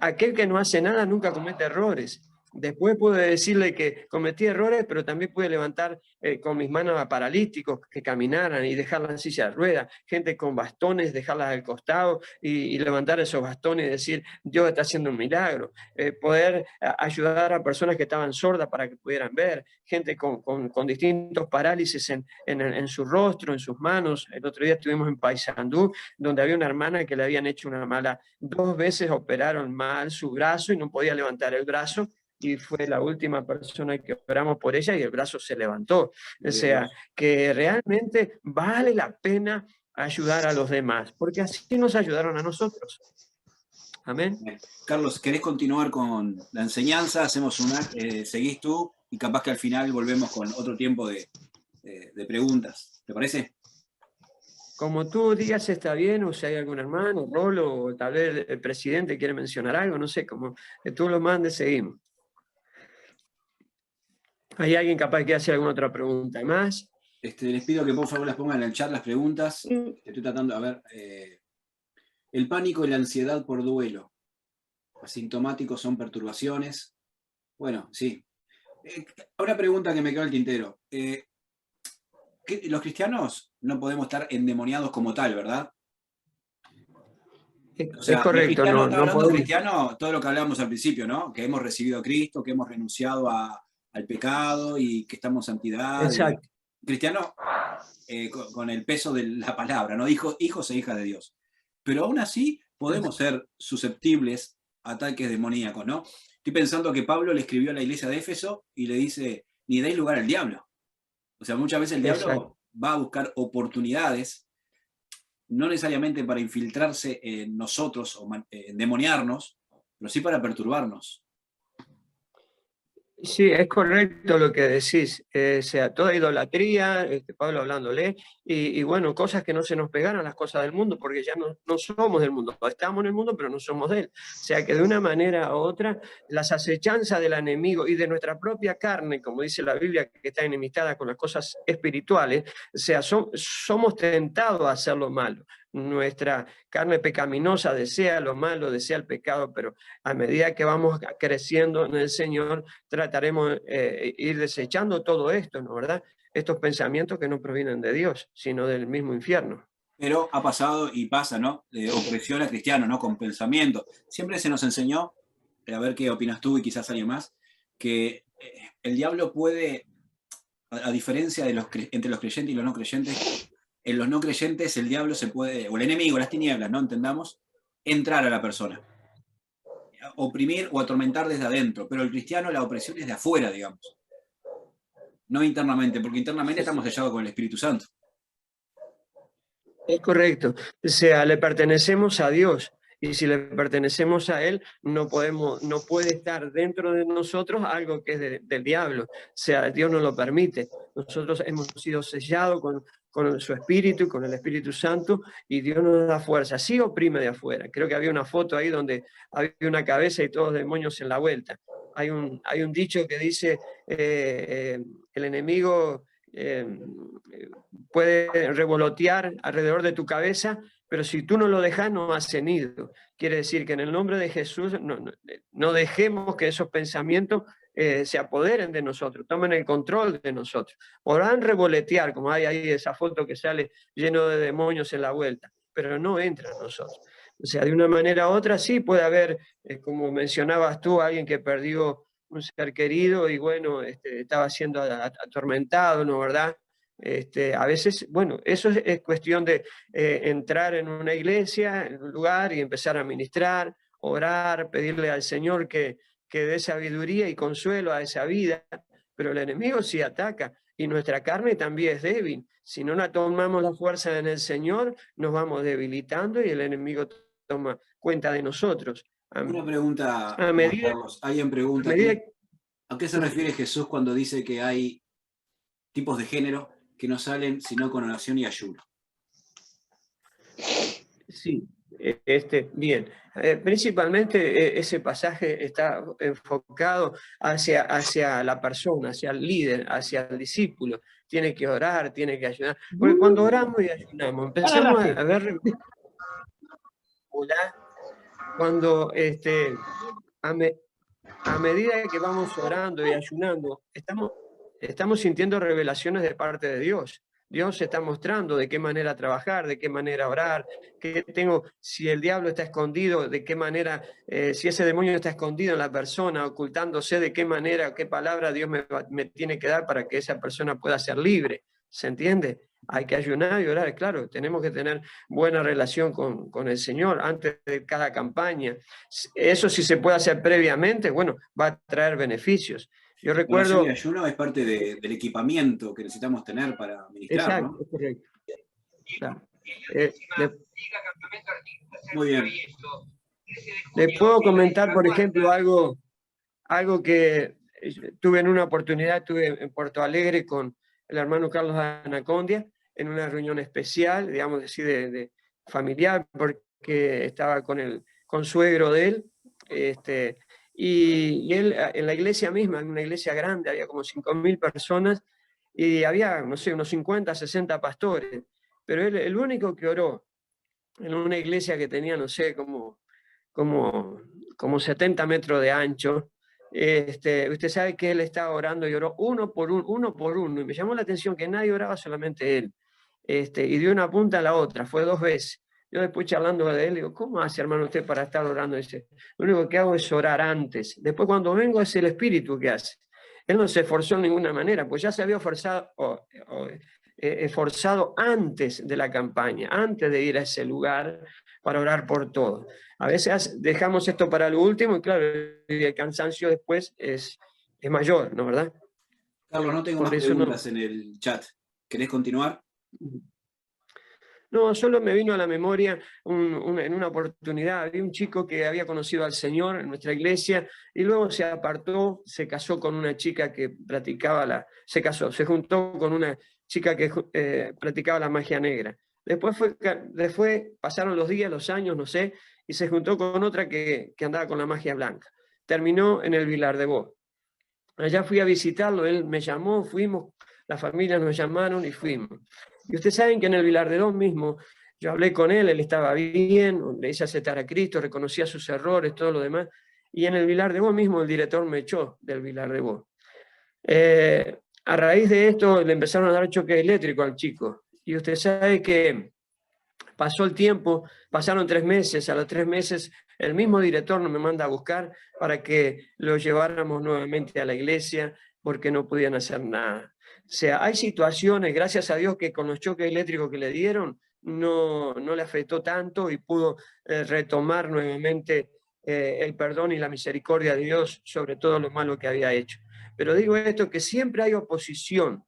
aquel que no hace nada nunca comete errores. Después pude decirle que cometí errores, pero también pude levantar con mis manos a paralíticos que caminaran y dejarlas en silla de ruedas, gente con bastones, dejarlas al costado y levantar esos bastones y decir, Dios está haciendo un milagro. Poder ayudar a personas que estaban sordas para que pudieran ver, gente con distintos parálisis en su rostro, en sus manos. El otro día estuvimos en Paysandú, donde había una hermana que le habían hecho una mala, 2 veces operaron mal su brazo y no podía levantar el brazo, y fue la última persona que operamos por ella y el brazo se levantó. O sea, que realmente vale la pena ayudar a los demás, porque así nos ayudaron a nosotros. Amén. Carlos, ¿querés continuar con la enseñanza? Hacemos seguís tú y capaz que al final volvemos con otro tiempo de preguntas. ¿Te parece? Como tú digas está bien, o si hay algún hermano, Rolo, o tal vez el presidente quiere mencionar algo, no sé, como que tú lo mandes, seguimos. ¿Hay alguien capaz que hace alguna otra pregunta más? Les pido que por favor las pongan en el chat las preguntas. Estoy tratando, a ver. El pánico y la ansiedad por duelo. Asintomáticos son perturbaciones. Bueno, sí. Una pregunta que me quedó al tintero. Los cristianos no podemos estar endemoniados como tal, ¿verdad? O sea, es correcto. No hablando cristiano, todo lo que hablábamos al principio, ¿no? Que hemos recibido a Cristo, que hemos renunciado al pecado y que estamos en santidad. Exacto. Cristiano con el peso de la palabra, ¿no? Hijos e hijas de Dios. Pero aún así podemos ser susceptibles a ataques demoníacos, ¿no? Estoy pensando que Pablo le escribió a la iglesia de Éfeso y le dice, ni deis lugar al diablo. O sea, muchas veces el diablo va a buscar oportunidades, no necesariamente para infiltrarse en nosotros o endemoniarnos, pero sí para perturbarnos. Sí, es correcto lo que decís, sea toda idolatría, Pablo hablándole, y bueno, cosas que no se nos pegan a las cosas del mundo, porque ya no somos del mundo, estamos en el mundo, pero no somos de él. O sea que de una manera u otra, las acechanzas del enemigo y de nuestra propia carne, como dice la Biblia, que está enemistada con las cosas espirituales, o sea, somos tentados a hacer lo malo. Nuestra carne pecaminosa desea lo malo, desea el pecado, pero a medida que vamos creciendo en el Señor, trataremos ir desechando todo esto, ¿no? ¿Verdad? Estos pensamientos que no provienen de Dios, sino del mismo infierno. Pero ha pasado y pasa, ¿no? De opresión a cristiano, ¿no? Con pensamiento. Siempre se nos enseñó, a ver qué opinas tú y quizás alguien más, que el diablo puede, a diferencia de entre los creyentes y los no creyentes, en los no creyentes el diablo se puede, o el enemigo, las tinieblas, ¿no? Entendamos, entrar a la persona. Oprimir o atormentar desde adentro, pero el cristiano la opresión es de afuera, digamos. No internamente, porque internamente estamos sellados con el Espíritu Santo. Es correcto. O sea, le pertenecemos a Dios y si le pertenecemos a Él, no puede estar dentro de nosotros algo que es del diablo. O sea, Dios no lo permite. Nosotros hemos sido sellados con su Espíritu, con el Espíritu Santo, y Dios nos da fuerza. Sí oprime de afuera. Creo que había una foto ahí donde había una cabeza y todos demonios en la vuelta. Hay un dicho que dice, el enemigo puede revolotear alrededor de tu cabeza, pero si tú no lo dejas, no has nido. Quiere decir que en el nombre de Jesús no dejemos que esos pensamientos se apoderen de nosotros, tomen el control de nosotros. Podrán revolotear, como hay ahí esa foto que sale lleno de demonios en la vuelta, pero no entra en nosotros. O sea, de una manera u otra sí puede haber, como mencionabas tú, alguien que perdió un ser querido y bueno, estaba siendo atormentado, ¿no, verdad? A veces, bueno, eso es cuestión de entrar en una iglesia, en un lugar y empezar a ministrar, orar, pedirle al Señor que dé sabiduría y consuelo a esa vida, pero el enemigo sí ataca y nuestra carne también es débil. Si no la tomamos la fuerza en el Señor, nos vamos debilitando y el enemigo toma cuenta de nosotros. Una pregunta, A medida, Carlos. Alguien pregunta, ¿a qué se refiere Jesús cuando dice que hay tipos de género que no salen sino con oración y ayuno? Sí, bien. Principalmente ese pasaje está enfocado hacia la persona, hacia el líder, hacia el discípulo. Tiene que orar, tiene que ayudar. Porque cuando oramos y ayunamos, empezamos a ver cuando a medida que vamos orando y ayunando, estamos sintiendo revelaciones de parte de Dios. Dios se está mostrando de qué manera trabajar, de qué manera orar, si el diablo está escondido, de qué manera, si ese demonio está escondido en la persona, ocultándose, de qué manera, qué palabra Dios me tiene que dar para que esa persona pueda ser libre. ¿Se entiende? Hay que ayunar y orar, claro, tenemos que tener buena relación con el Señor antes de cada campaña. Eso si se puede hacer previamente, bueno, va a traer beneficios. Yo recuerdo... Oración y ayuno es parte del equipamiento que necesitamos tener para ministrar, exacto, ¿no? correcto. Claro. Muy bien. Les puedo comentar, por ejemplo, algo que tuve en una oportunidad, estuve en Puerto Alegre con el hermano Carlos Anacondia, en una reunión especial, digamos así, de familiar, porque estaba con el consuegro de él, y él en la iglesia misma, en una iglesia grande, había como 5.000 personas, y había, no sé, unos 50, 60 pastores, pero él, el único que oró en una iglesia que tenía, no sé, como 70 metros de ancho. Usted sabe que él estaba orando y oró uno por uno, y me llamó la atención que nadie oraba, solamente él. Y de una punta a la otra, fue 2 veces. Yo después charlando de él, digo, ¿cómo hace, hermano, usted para estar orando? Dice, lo único que hago es orar antes. Después cuando vengo es el Espíritu que hace. Él no se esforzó en ninguna manera, pues ya se había esforzado antes de la campaña, antes de ir a ese lugar para orar por todo. A veces dejamos esto para lo último y claro, el cansancio después es mayor, ¿no, verdad? Carlos, no tengo más preguntas en el chat. ¿Querés continuar? No, solo me vino a la memoria en una oportunidad, había un chico que había conocido al Señor en nuestra iglesia y luego se apartó, se casó con una chica que practicaba se juntó con una chica que practicaba la magia negra. Después pasaron los días, los años, no sé, y se juntó con otra que andaba con la magia blanca. Terminó en el Vilar de Bo. Allá fui a visitarlo, él me llamó, fuimos, las familias nos llamaron y fuimos. Y ustedes saben que en el Vilar de Bo mismo, yo hablé con él estaba bien, le hice aceptar a Cristo, reconocía sus errores, todo lo demás, y en el Vilar de Bo mismo el director me echó del Vilar de Bo. A raíz de esto le empezaron a dar choque eléctrico al chico, y usted sabe que pasó el tiempo, pasaron 3 meses, a los 3 meses el mismo director nos me manda a buscar para que lo lleváramos nuevamente a la iglesia porque no podían hacer nada. O sea, hay situaciones, gracias a Dios, que con los choques eléctricos que le dieron no le afectó tanto y pudo retomar nuevamente el perdón y la misericordia de Dios sobre todo lo malo que había hecho. Pero digo esto, que siempre hay oposición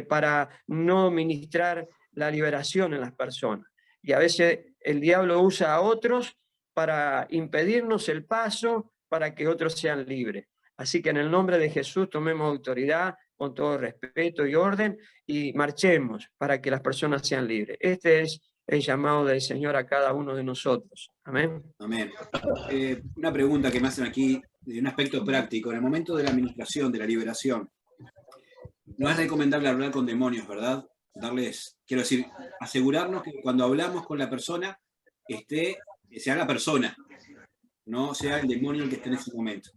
para no ministrar la liberación en las personas. Y a veces el diablo usa a otros para impedirnos el paso para que otros sean libres. Así que en el nombre de Jesús tomemos autoridad con todo respeto y orden y marchemos para que las personas sean libres. Este es el llamado del Señor a cada uno de nosotros. Amén. Amén. Una pregunta que me hacen aquí de un aspecto práctico. En el momento de la administración, de la liberación, no es recomendable hablar con demonios, ¿verdad? Quiero decir, asegurarnos que cuando hablamos con la persona, sea la persona, no sea el demonio el que esté en ese momento.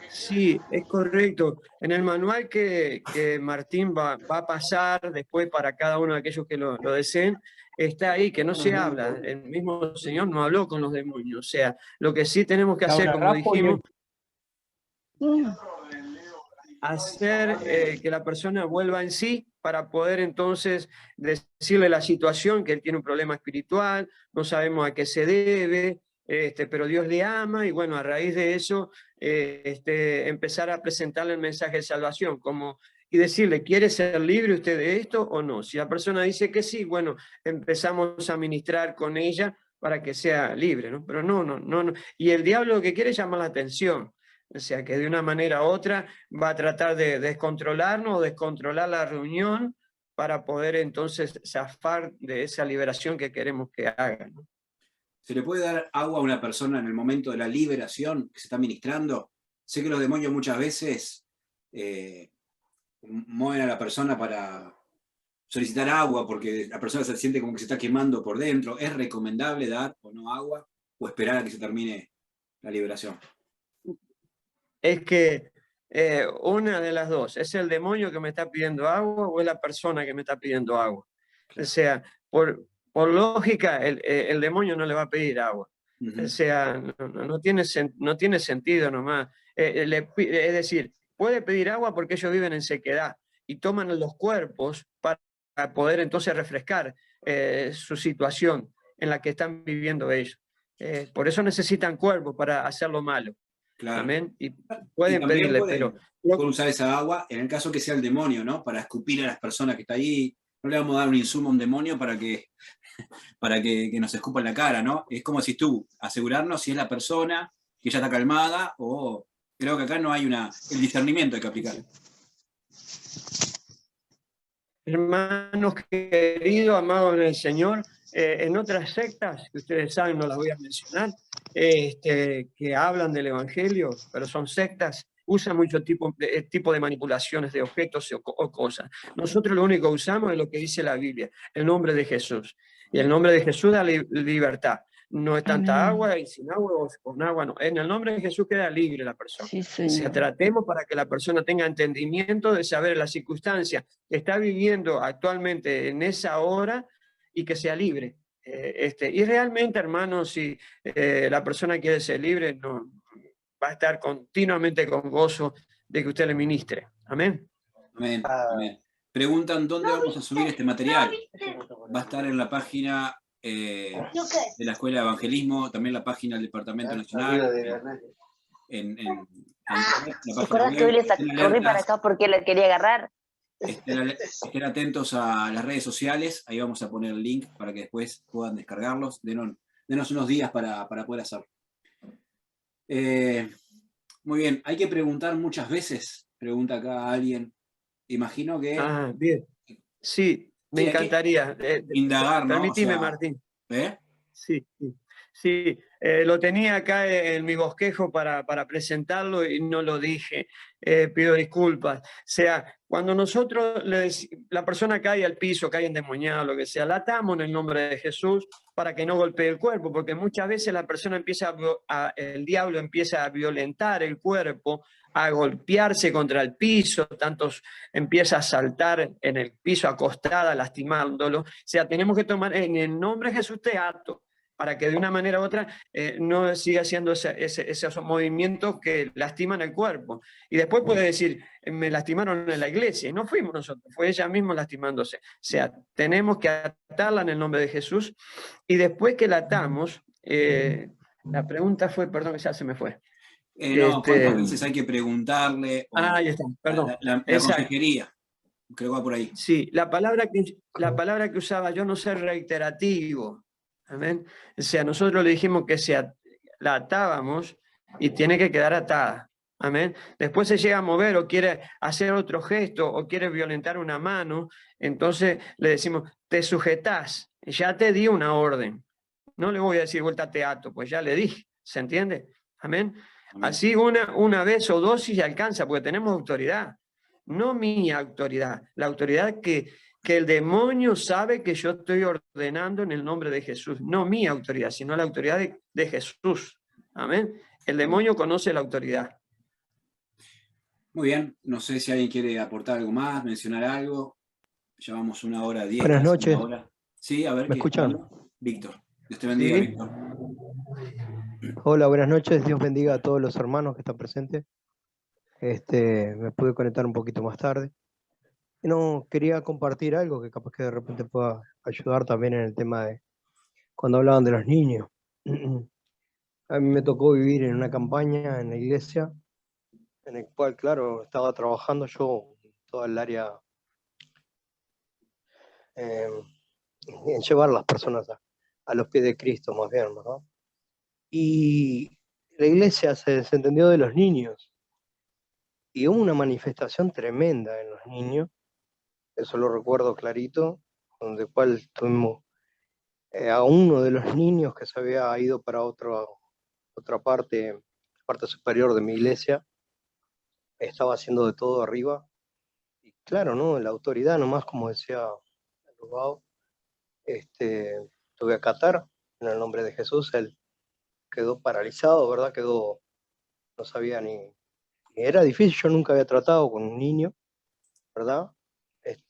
Sí, es correcto. En el manual que Martín va a pasar después para cada uno de aquellos que lo deseen, está ahí que no se habla. El mismo Señor no habló con los demonios. O sea, lo que sí tenemos que hacer, como dijimos, hacer que la persona vuelva en sí para poder entonces decirle la situación, que él tiene un problema espiritual, no sabemos a qué se debe, pero Dios le ama, y bueno, a raíz de eso, empezar a presentarle el mensaje de salvación, y decirle, ¿quiere ser libre usted de esto o no? Si la persona dice que sí, bueno, empezamos a ministrar con ella para que sea libre, ¿no? Pero no. Y el diablo lo que quiere es llamar la atención. O sea, que de una manera u otra va a tratar de descontrolarnos o descontrolar la reunión para poder entonces zafar de esa liberación que queremos que haga, ¿no? ¿Se le puede dar agua a una persona en el momento de la liberación que se está ministrando? Sé que los demonios muchas veces mueven a la persona para solicitar agua porque la persona se siente como que se está quemando por dentro. ¿Es recomendable dar o no agua o esperar a que se termine la liberación? Es que una de las dos, ¿es el demonio que me está pidiendo agua o es la persona que me está pidiendo agua? O sea, por lógica, el demonio no le va a pedir agua. O sea, no tiene sentido nomás. Es decir, puede pedir agua porque ellos viven en sequedad y toman los cuerpos para poder entonces refrescar su situación en la que están viviendo ellos. Por eso necesitan cuerpos para hacer lo malo. Claro. Amén. Y pueden pedirle, pero pueden usar esa agua en el caso que sea el demonio, ¿no? Para escupir a las personas que está ahí. No le vamos a dar un insumo a un demonio para que nos escupa en la cara, ¿no? Es como si asegurarnos si es la persona que ya está calmada o creo que acá no hay el discernimiento hay que aplicar. Hermanos queridos, amados del Señor, en otras sectas, que ustedes saben, no las voy a mencionar, que hablan del Evangelio, pero son sectas, usan mucho tipo de manipulaciones de objetos o cosas. Nosotros lo único que usamos es lo que dice la Biblia, el nombre de Jesús. Y el nombre de Jesús da libertad. No es tanta agua y sin agua o con agua, no. En el nombre de Jesús queda libre la persona. Sí, o sea, tratemos para que la persona tenga entendimiento de saber las circunstancias que está viviendo actualmente en esa hora y que sea libre. Y realmente, hermanos, si la persona quiere ser libre, no, va a estar continuamente con gozo de que usted le ministre. Amén. Amén. Amén. Preguntan dónde vamos a subir este material. Va a estar en la página de la Escuela de Evangelismo, también la página del Departamento Nacional. ¿Recuerdas que hoy le corrí para acá porque la quería agarrar? Estén atentos a las redes sociales, ahí vamos a poner el link para que después puedan descargarlos. Denos unos días para poder hacerlo. Muy bien, hay que preguntar muchas veces, pregunta acá alguien. Imagino que... bien. Sí, me encantaría. Indagar, ¿no? Permitime, Martín. Sí. Lo tenía acá en mi bosquejo para presentarlo y no lo dije. Pido disculpas. O sea, cuando nosotros, la persona cae al piso, cae endemoniada, lo que sea, la atamos en el nombre de Jesús para que no golpee el cuerpo, porque muchas veces la persona el diablo empieza a violentar el cuerpo, a golpearse contra el piso, empieza a saltar en el piso acostada, lastimándolo. O sea, tenemos que tomar en el nombre de Jesús te ato, para que de una manera u otra no siga haciendo esos movimientos que lastiman el cuerpo. Y después puede decir, me lastimaron en la iglesia, y no fuimos nosotros, fue ella misma lastimándose. O sea, tenemos que atarla en el nombre de Jesús, y después que la atamos, la pregunta fue, perdón que ya se me fue. ¿Cuántas veces hay que preguntarle? Ahí está, perdón. La consejería, creo que va por ahí. Sí, la palabra que usaba yo no ser reiterativo. Amén. O sea, nosotros le dijimos que la atábamos y tiene que quedar atada. Amén. Después se llega a mover o quiere hacer otro gesto o quiere violentar una mano, entonces le decimos, te sujetás, ya te di una orden. No le voy a decir vuelta a teatro, pues ya le dije, ¿se entiende? Amén. Amén. Así una vez o dos y se alcanza, porque tenemos autoridad. No mi autoridad, la autoridad que el demonio sabe que yo estoy ordenando en el nombre de Jesús. No mi autoridad, sino la autoridad de Jesús. Amén. El demonio conoce la autoridad. Muy bien, no sé si alguien quiere aportar algo más, mencionar algo. Llevamos 1 hora 10. Buenas casi noches. 1 hora. Sí, a ver. ¿Me escuchan? Víctor. Dios te bendiga, ¿Sí? Víctor. Hola, buenas noches. Dios bendiga a todos los hermanos que están presentes. Me pude conectar un poquito más tarde. Y no, quería compartir algo que capaz que de repente pueda ayudar también en el tema de cuando hablaban de los niños. A mí me tocó vivir en una campaña en la iglesia, en el cual, claro, estaba trabajando yo en toda el área en llevar a las personas a los pies de Cristo, más bien, ¿verdad? Y la iglesia se desentendió de los niños y hubo una manifestación tremenda en los niños, eso lo recuerdo clarito, donde cual tuvimos a uno de los niños que se había ido para otra parte superior de mi iglesia, estaba haciendo de todo arriba, y claro, ¿no? La autoridad nomás, como decía el abogado, tuve que acatar en el nombre de Jesús. Él quedó paralizado, ¿verdad? No sabía ni era difícil, yo nunca había tratado con un niño, ¿verdad?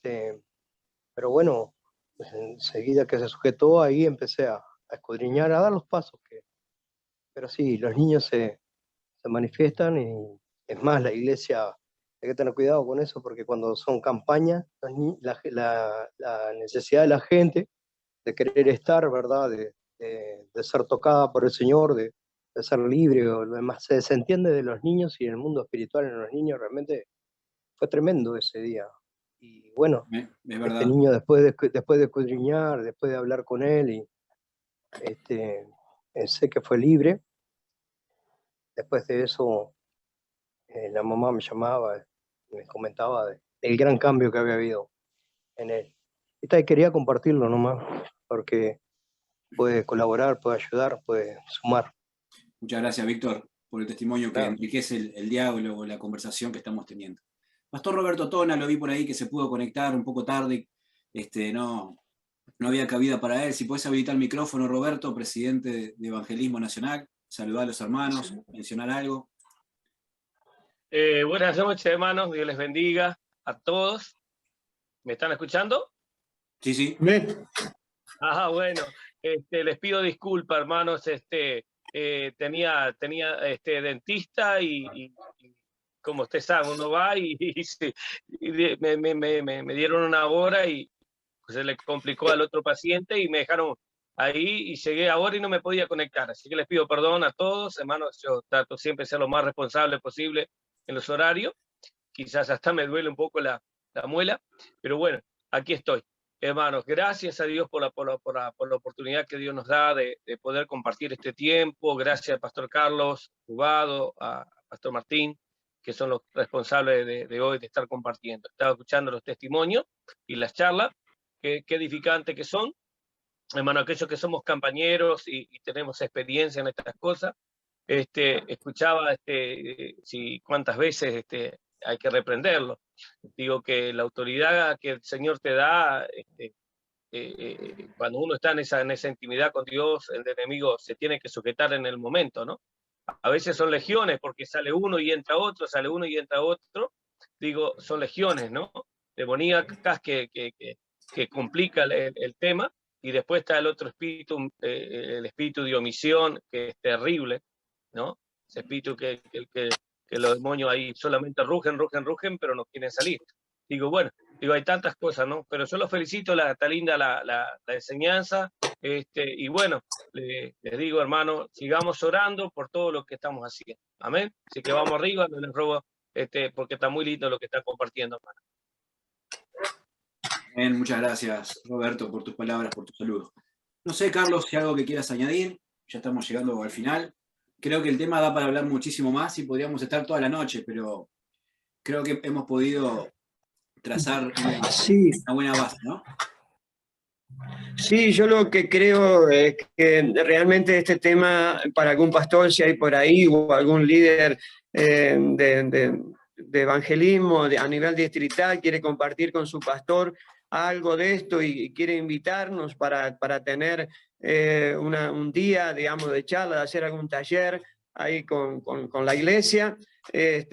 Pero bueno, enseguida que se sujetó, ahí empecé a escudriñar, a dar los pasos. Pero sí, los niños se manifiestan y es más, la iglesia, hay que tener cuidado con eso, porque cuando son campañas, la necesidad de la gente de querer estar, ¿verdad? De ser tocada por el Señor, de ser libre, o lo demás, se desentiende de los niños y el mundo espiritual en los niños realmente fue tremendo ese día. Y bueno, Es verdad. este niño después de escudriñar, después de hablar con él, y sé que fue libre. Después de eso, la mamá me llamaba y me comentaba del gran cambio que había habido en él. Y quería compartirlo nomás, porque puede colaborar, puede ayudar, puede sumar. Muchas gracias, Víctor, por el testimonio que Claro. enriquece el diálogo, la conversación que estamos teniendo. Pastor Roberto Tona, lo vi por ahí que se pudo conectar un poco tarde, no había cabida para él. Si podés habilitar el micrófono, Roberto, presidente de Evangelismo Nacional, saludar a los hermanos, mencionar algo. Buenas noches, hermanos, Dios les bendiga a todos. ¿Me están escuchando? Sí, sí. Ajá, bueno, les pido disculpas, hermanos, tenía dentista y como usted sabe, uno va y me dieron una hora y se le complicó al otro paciente y me dejaron ahí y llegué ahora y no me podía conectar. Así que les pido perdón a todos, hermanos, yo trato siempre de ser lo más responsable posible en los horarios. Quizás hasta me duele un poco la muela, pero bueno, aquí estoy. Hermanos, gracias a Dios por la oportunidad que Dios nos da de poder compartir este tiempo. Gracias al Pastor Carlos Jugado, a Pastor Martín, que son los responsables de hoy de estar compartiendo. Estaba escuchando los testimonios y las charlas, qué edificantes que son. Hermano, aquellos que somos compañeros y tenemos experiencia en estas cosas, escuchaba cuántas veces hay que reprenderlo. Digo que la autoridad que el Señor te da, cuando uno está en esa intimidad con Dios, el enemigo se tiene que sujetar en el momento, ¿no? A veces son legiones porque sale uno y entra otro, sale uno y entra otro. Digo, son legiones, ¿no? Demoníacas que complica el tema. Y después está el otro espíritu, el espíritu de omisión, que es terrible, ¿no? Ese espíritu que los demonios ahí solamente rugen, pero no quieren salir. Bueno, hay tantas cosas, ¿no? Pero yo los felicito, está linda la enseñanza, y bueno, les digo, hermano, sigamos orando por todo lo que estamos haciendo. Amén. Así que vamos arriba, no les robo, porque está muy lindo lo que está compartiendo, hermano. Bien, muchas gracias, Roberto, por tus palabras, por tu saludo. No sé, Carlos, si algo que quieras añadir, ya estamos llegando al final. Creo que el tema da para hablar muchísimo más y podríamos estar toda la noche, pero creo que hemos podido trazar Sí, una buena base, ¿no? sí, yo lo que creo es que realmente este tema, para algún pastor, si hay por ahí, o algún líder de evangelismo a nivel distrital, quiere compartir con su pastor algo de esto y quiere invitarnos para tener un día, digamos, de charla, de hacer algún taller ahí con la iglesia,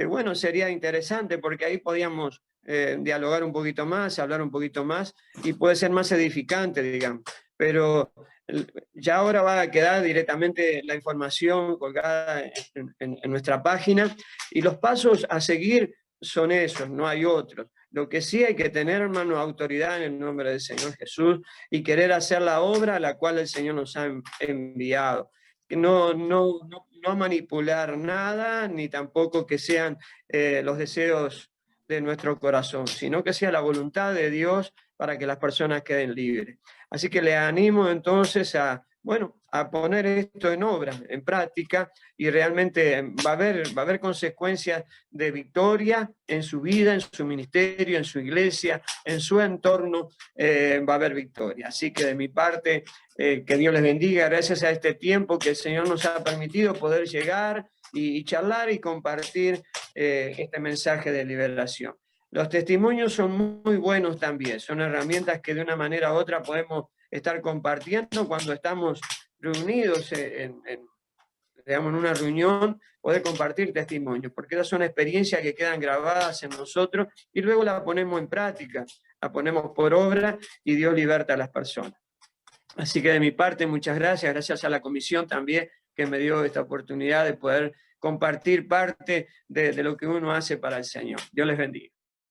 bueno, sería interesante porque ahí podíamos dialogar un poquito más, hablar un poquito más y puede ser más edificante, digamos. Pero ya ahora va a quedar directamente la información colgada en nuestra página y los pasos a seguir son esos, no hay otros. Lo que sí hay que tener, hermano, autoridad en el nombre del Señor Jesús y querer hacer la obra a la cual el Señor nos ha enviado. No manipular nada, ni tampoco que sean los deseos de nuestro corazón, sino que sea la voluntad de Dios para que las personas queden libres. Así que le animo entonces a poner esto en obra, en práctica, y realmente va a haber consecuencias de victoria en su vida, en su ministerio, en su iglesia, en su entorno, va a haber victoria. Así que de mi parte, que Dios les bendiga, gracias a este tiempo que el Señor nos ha permitido poder llegar y charlar y compartir este mensaje de liberación. Los testimonios son muy buenos también, son herramientas que de una manera u otra podemos estar compartiendo cuando estamos reunidos digamos, en una reunión, poder compartir testimonios, porque esas son experiencias que quedan grabadas en nosotros y luego las ponemos en práctica, las ponemos por obra y Dios liberta a las personas. Así que de mi parte, muchas gracias, gracias a la comisión también que me dio esta oportunidad de poder compartir parte de lo que uno hace para el Señor. Dios les bendiga.